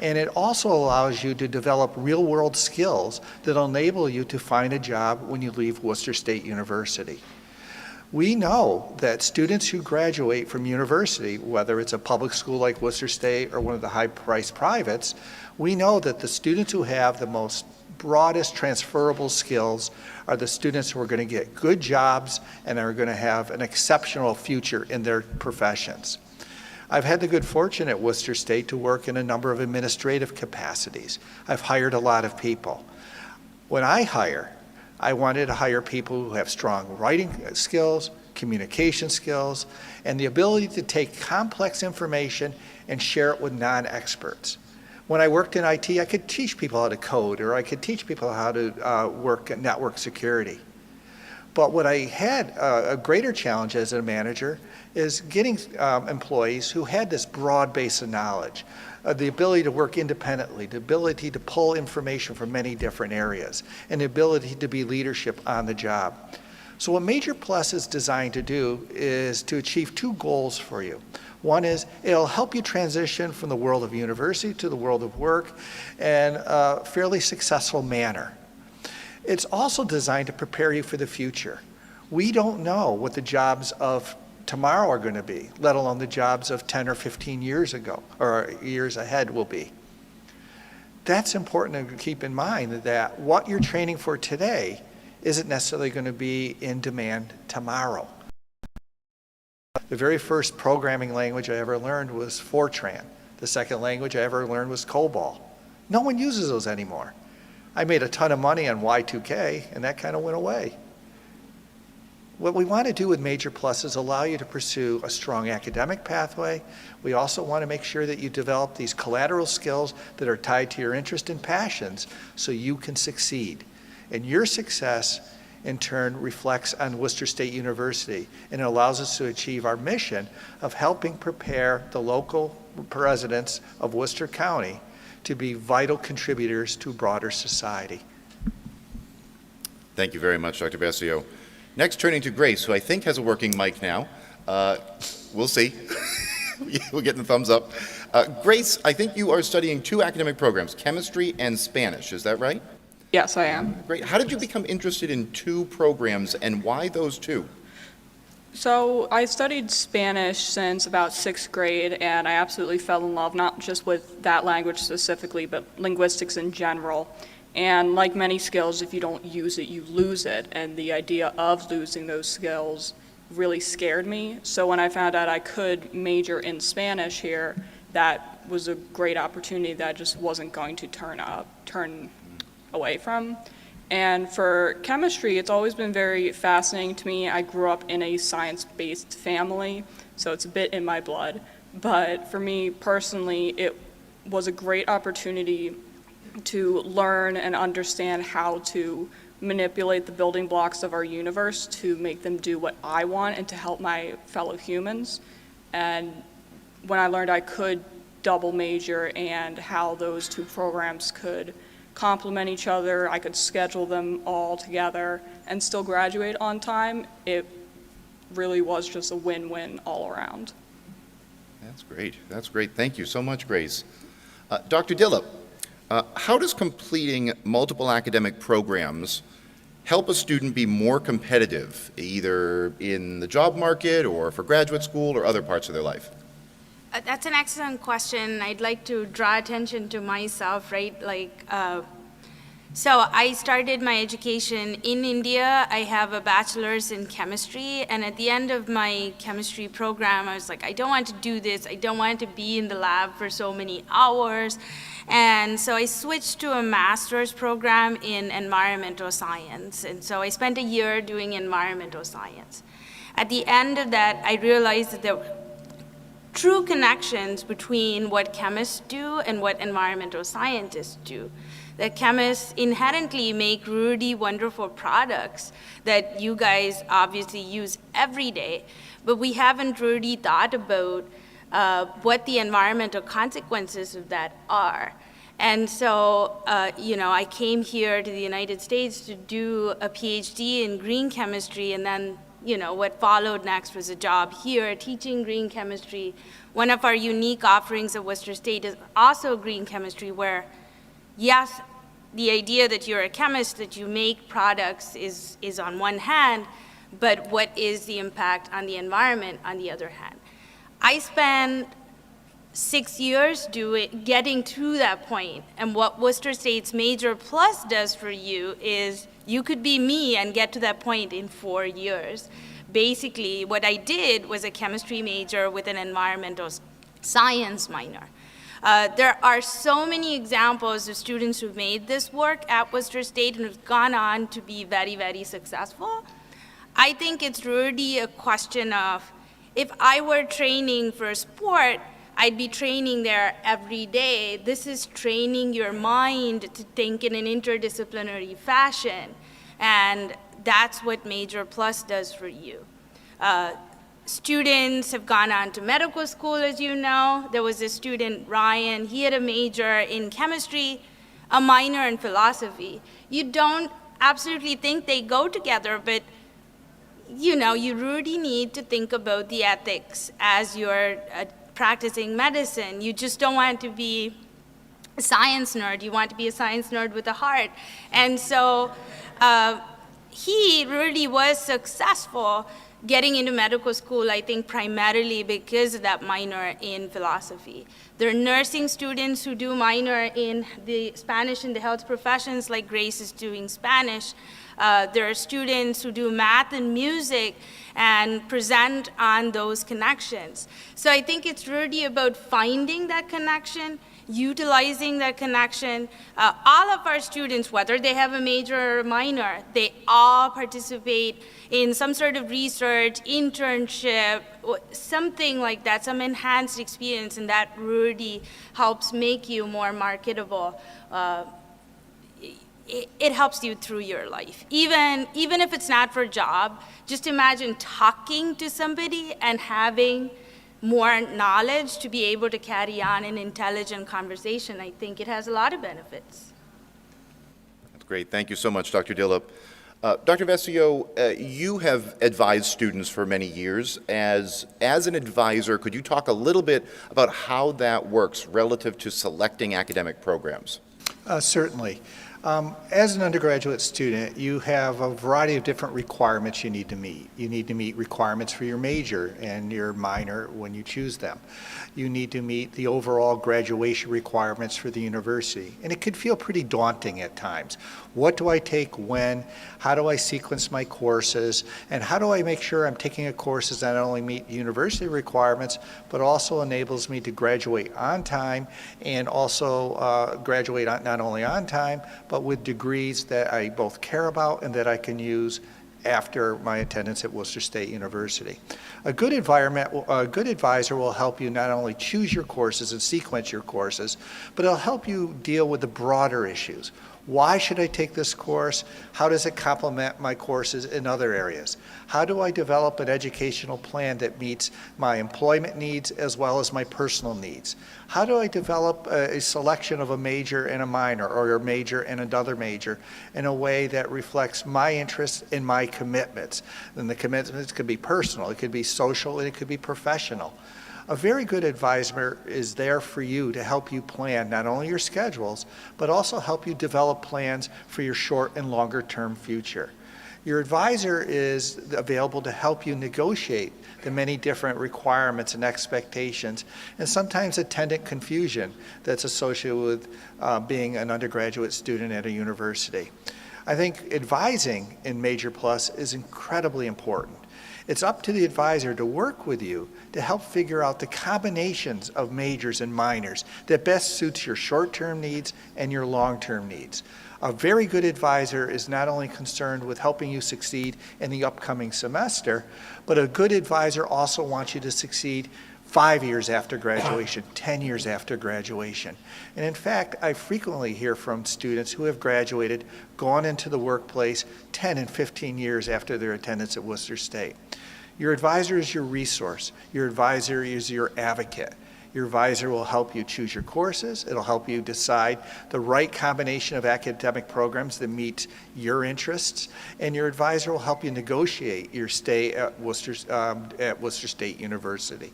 And it also allows you to develop real-world skills that will enable you to find a job when you leave Worcester State University. We know that students who graduate from university, whether it's a public school like Worcester State or one of the high-priced privates, we know that the students who have the most broadest transferable skills are the students who are going to get good jobs and are going to have an exceptional future in their professions. I've had the good fortune at Worcester State to work in a number of administrative capacities. I've hired a lot of people. When I hire, I wanted to hire people who have strong writing skills, communication skills, and the ability to take complex information and share it with non-experts. When I worked in IT, I could teach people how to code, or I could teach people how to work at network security. But what I had a greater challenge as a manager is getting employees who had this broad base of knowledge, the ability to work independently, the ability to pull information from many different areas, and the ability to be leadership on the job. So what MajorPlus is designed to do is to achieve 2 goals for you. One is it'll help you transition from the world of university to the world of work in a fairly successful manner. It's also designed to prepare you for the future. We don't know what the jobs of tomorrow are going to be, let alone the jobs of 10 or 15 years ago or years ahead will be. That's important to keep in mind, that what you're training for today isn't necessarily going to be in demand tomorrow. The very first programming language I ever learned was Fortran. The second language I ever learned was COBOL. No one uses those anymore. I made a ton of money on Y2K, and that kind of went away. What we want to do with MajorPlus is allow you to pursue a strong academic pathway. We also want to make sure that you develop these collateral skills that are tied to your interest and passions so you can succeed. And your success, in turn, reflects on Worcester State University, and it allows us to achieve our mission of helping prepare the local residents of Worcester County to be vital contributors to broader society. Thank you very much, Dr. Basio. Next, turning to Grace, who I think has a working mic now. We'll see. We're getting the thumbs up. Grace, I think you are studying 2 academic programs, chemistry and Spanish. Is that right? Yes, I am. Great. How did you become interested in 2 programs, and why those 2? So I studied Spanish since about 6th grade, and I absolutely fell in love, not just with that language specifically, but linguistics in general. And like many skills, if you don't use it, you lose it. And the idea of losing those skills really scared me. So when I found out I could major in Spanish here, that was a great opportunity that I just wasn't going to turn away from. And for chemistry, it's always been very fascinating to me. I grew up in a science-based family, so it's a bit in my blood. But for me personally, it was a great opportunity to learn and understand how to manipulate the building blocks of our universe to make them do what I want and to help my fellow humans. And when I learned I could double major and how those two programs could complement each other, I could schedule them all together and still graduate on time, it really was just a win-win all around. That's great. That's great. Thank you so much, Grace. Dr. Dillip, how does completing multiple academic programs help a student be more competitive, either in the job market or for graduate school or other parts of their life? That's an excellent question. I'd like to draw attention to myself, right? So I started my education in India. I have a bachelor's in chemistry, and at the end of my chemistry program, I was like, I don't want to do this. I don't want to be in the lab for so many hours. And so I switched to a master's program in environmental science. And so I spent a year doing environmental science. At the end of that, I realized that there were true connections between what chemists do and what environmental scientists do. That chemists inherently make really wonderful products that you guys obviously use every day, but we haven't really thought about what the environmental consequences of that are. And so, I came here to the United States to do a PhD in green chemistry, and then, what followed next was a job here teaching green chemistry. One of our unique offerings at Worcester State is also green chemistry, where, yes, the idea that you're a chemist, that you make products is on one hand, but what is the impact on the environment on the other hand? I spent 6 years getting to that point, and what Worcester State's MajorPlus does for you is you could be me and get to that point in 4 years. Basically, what I did was a chemistry major with an environmental science minor. There are so many examples of students who've made this work at Worcester State and have gone on to be very, very successful. I think it's really a question of, if I were training for a sport, I'd be training there every day. This is training your mind to think in an interdisciplinary fashion, and that's what MajorPlus does for you. Students have gone on to medical school, as you know. There was a student, Ryan, he had a major in chemistry, a minor in philosophy. You don't absolutely think they go together, but you really need to think about the ethics as you're practicing medicine. You just don't want to be a science nerd. You want to be a science nerd with a heart. And so he really was successful getting into medical school, I think, primarily because of that minor in philosophy. There are nursing students who do minor in the Spanish and the health professions, like Grace is doing Spanish. There are students who do math and music and present on those connections. So I think it's really about finding that connection, utilizing that connection. All of our students, whether they have a major or a minor, they all participate in some sort of research, internship, something like that, some enhanced experience, and that really helps make you more marketable. It helps you through your life. Even if it's not for a job, just imagine talking to somebody and having more knowledge to be able to carry on an intelligent conversation. I think it has a lot of benefits. That's great. Thank you so much, Dr. Dillip. Dr. Vesio, you have advised students for many years. As an advisor, could you talk a little bit about how that works relative to selecting academic programs? Certainly. As an undergraduate student, you have a variety of different requirements you need to meet. You need to meet requirements for your major and your minor when you choose them. You need to meet the overall graduation requirements for the university. And it could feel pretty daunting at times. What do I take when? How do I sequence my courses? And how do I make sure I'm taking courses that not only meet university requirements, but also enables me to graduate on time and also graduate not only on time, but with degrees that I both care about and that I can use after my attendance at Worcester State University. A good advisor will help you not only choose your courses and sequence your courses, but it'll help you deal with the broader issues. Why should I take this course? How does it complement my courses in other areas? How do I develop an educational plan that meets my employment needs as well as my personal needs? How do I develop a selection of a major and a minor, or a major and another major, in a way that reflects my interests and my commitments? And the commitments could be personal, it could be social, and it could be professional. A very good advisor is there for you to help you plan not only your schedules, but also help you develop plans for your short and longer term future. Your advisor is available to help you negotiate the many different requirements and expectations, and sometimes attendant confusion that's associated with being an undergraduate student at a university. I think advising in MajorPlus is incredibly important. It's up to the advisor to work with you to help figure out the combinations of majors and minors that best suits your short-term needs and your long-term needs. A very good advisor is not only concerned with helping you succeed in the upcoming semester, but a good advisor also wants you to succeed 5 years after graduation, 10 years after graduation. And in fact, I frequently hear from students who have graduated, gone into the workplace 10 and 15 years after their attendance at Worcester State. Your advisor is your resource. Your advisor is your advocate. Your advisor will help you choose your courses. It'll help you decide the right combination of academic programs that meet your interests. And your advisor will help you negotiate your stay at Worcester State University.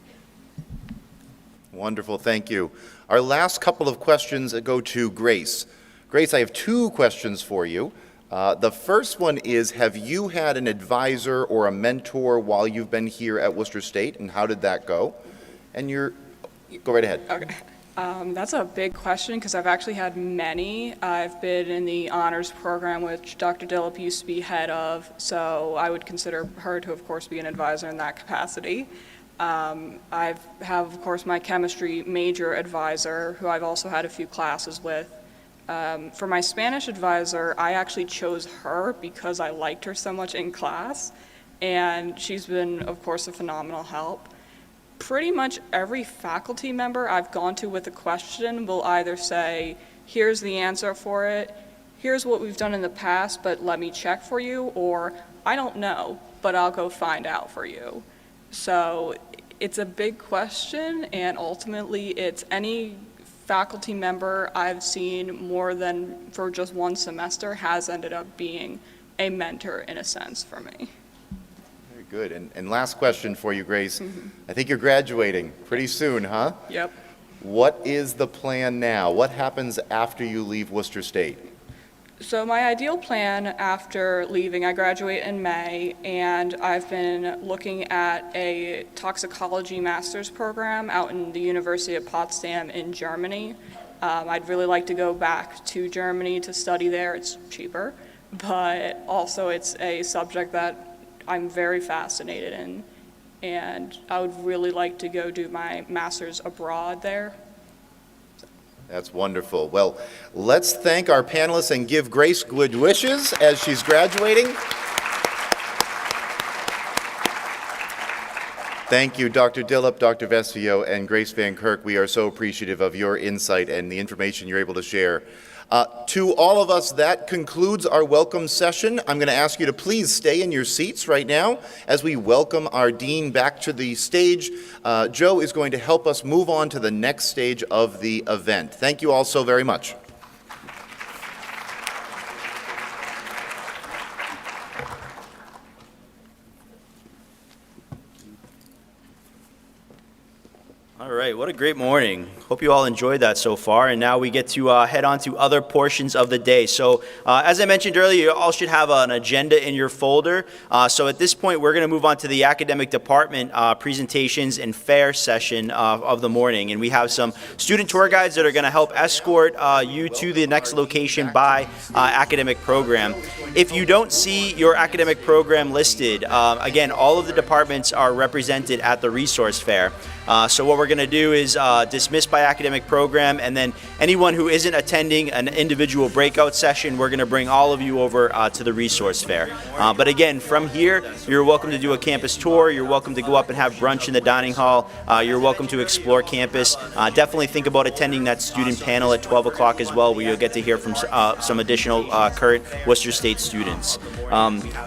Wonderful, thank you. Our last couple of questions go to Grace. Grace, I have 2 questions for you. The first one is, have you had an advisor or a mentor while you've been here at Worcester State, and how did that go? And go right ahead. Okay. That's a big question because I've actually had many. I've been in the honors program, which Dr. Dillip used to be head of, so I would consider her to, of course, be an advisor in that capacity. I have, of course, my chemistry major advisor, who I've also had a few classes with. For my Spanish advisor, I actually chose her because I liked her so much in class, and she's been, of course, a phenomenal help. Pretty much every faculty member I've gone to with a question will either say, here's the answer for it, here's what we've done in the past, but let me check for you, or I don't know, but I'll go find out for you. So it's a big question, and ultimately it's any faculty member I've seen more than for just one semester has ended up being a mentor in a sense for me. Very good. And last question for you, Grace. I think you're graduating pretty soon, huh? Yep. What is the plan now? What happens after you leave Worcester State? So my ideal plan after leaving, I graduate in May, and I've been looking at a toxicology master's program out in the University of Potsdam in Germany. I'd really like to go back to Germany to study there. It's cheaper, but also it's a subject that I'm very fascinated in, and I would really like to go do my master's abroad there. That's wonderful. Well, let's thank our panelists and give Grace good wishes as she's graduating. Thank you, Dr. Dillip, Dr. Vesvio, and Grace Van Kirk. We are so appreciative of your insight and the information you're able to share. To all of us, that concludes our welcome session. I'm going to ask you to please stay in your seats right now as we welcome our dean back to the stage. Joe is going to help us move on to the next stage of the event. Thank you all so very much. All right, what a great morning. Hope you all enjoyed that so far, and now we get to head on to other portions of the day. So as I mentioned earlier, you all should have an agenda in your folder. So at this point, we're going to move on to the academic department presentations and fair session of the morning, and we have some student tour guides that are going to help escort you to the next location by academic program. If you don't see your academic program listed, again, all of the departments are represented at the resource fair. So what we're going going to do is dismiss by academic program, and then anyone who isn't attending an individual breakout session, we're going to bring all of you over to the resource fair. But again, from here, you're welcome to do a campus tour. You're welcome to go up and have brunch in the dining hall. You're welcome to explore campus. Definitely think about attending that student panel at 12 o'clock as well, where you'll get to hear from some additional current Worcester State students.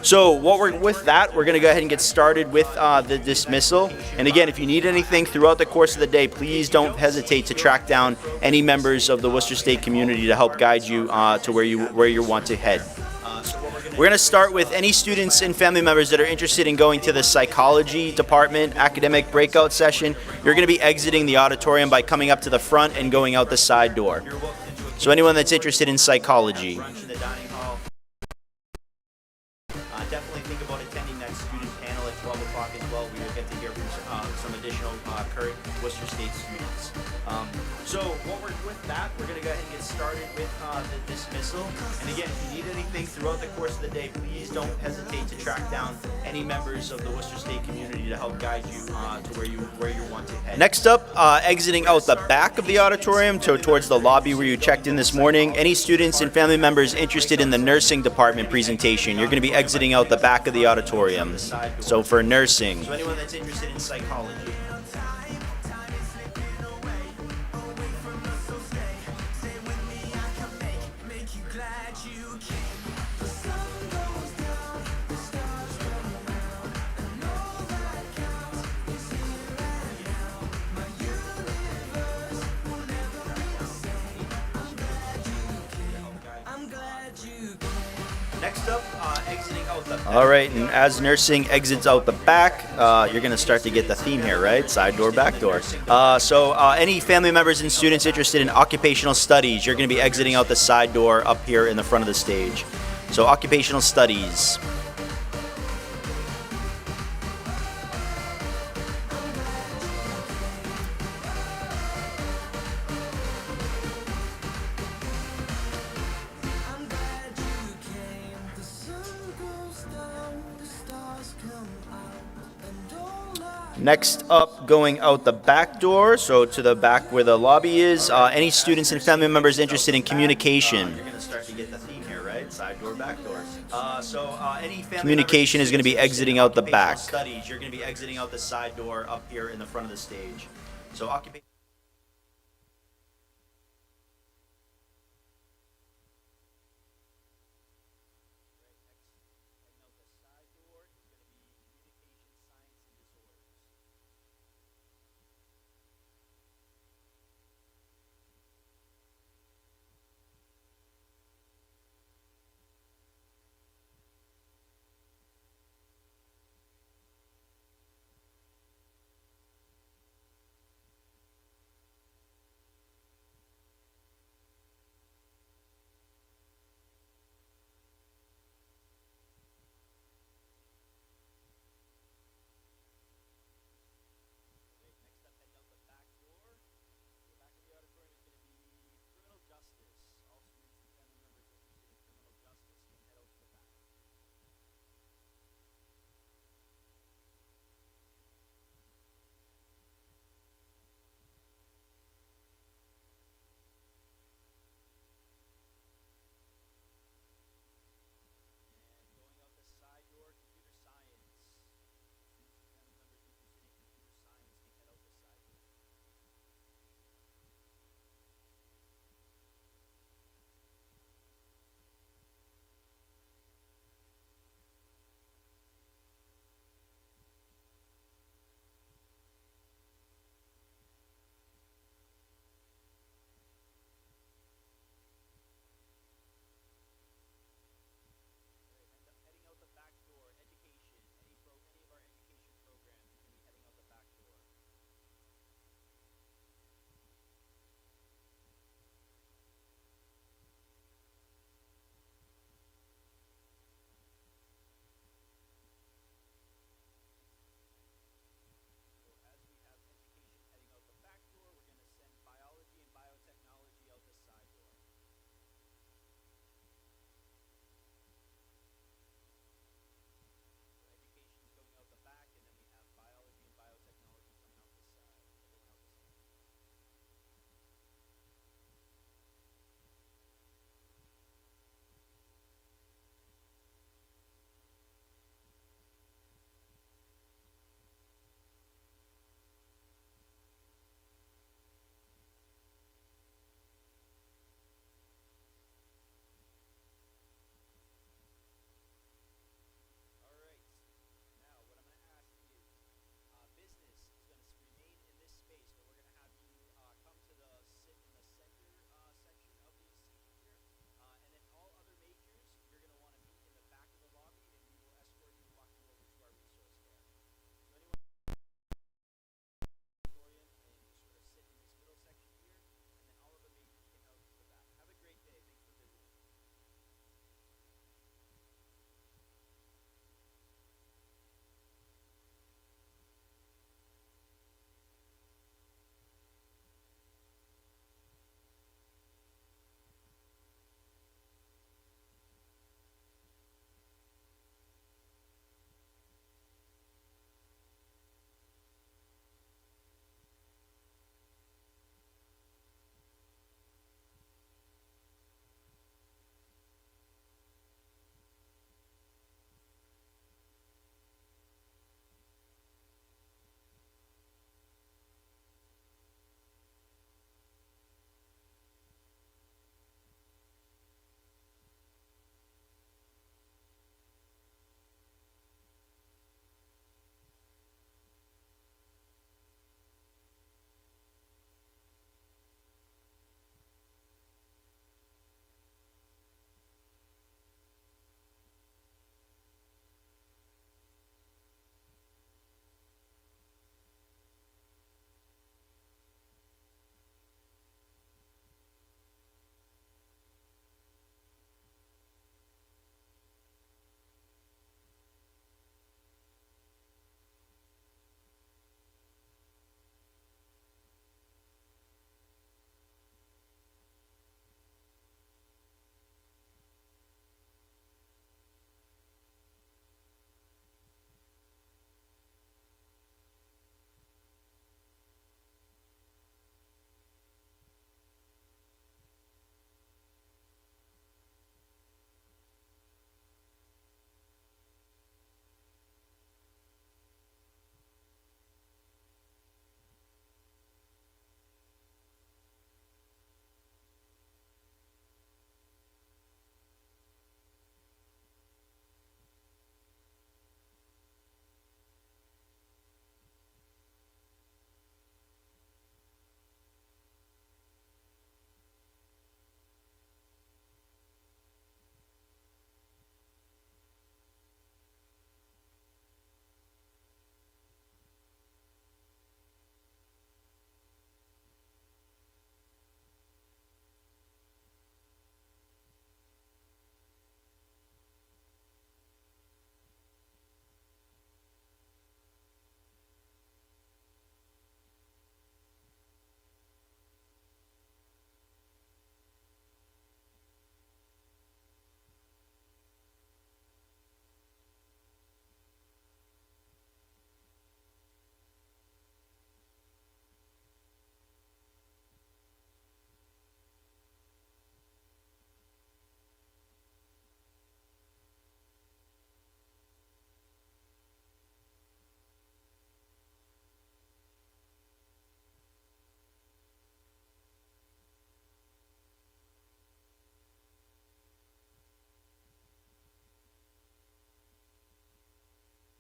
So with that, we're going to go ahead and get started with the dismissal. And again, if you need anything throughout the course of the day, please don't hesitate to track down any members of the Worcester State community to help guide you to where you want to head. We're going to start with any students and family members that are interested in going to the psychology department academic breakout session. You're going to be exiting the auditorium by coming up to the front and going out the side door. So anyone that's interested in psychology. Definitely think about attending that student panel at 12 o'clock as well, where you'll get to hear from some additional current Worcester State students. So with that, we're going to go ahead and get started with the dismissal. And again, if you need anything throughout the course of the day, please don't hesitate to track down any members of the Worcester State community to help guide you to where you want to head. Next up, exiting out the back of the auditorium towards the lobby where you checked in this morning. Any students and family members interested in the nursing department presentation, you're going to be exiting out the back of the auditorium. So for nursing. So anyone that's interested in psychology. Next up, exiting out the back. All right, and as nursing exits out the back, you're going to start to get the theme here, right? Side door, back door. So any family members and students interested in occupational studies, you're going to be exiting out the side door up here in the front of the stage. So occupational studies. Next up, going out the back door, so to the back where the lobby is, any students and family members interested in communication. You're going to start to get the theme here, right? Side door, back door. Any family communication is going to be exiting out the back. Studies, you're going to be exiting out the side door up here in the front of the stage. So occupation.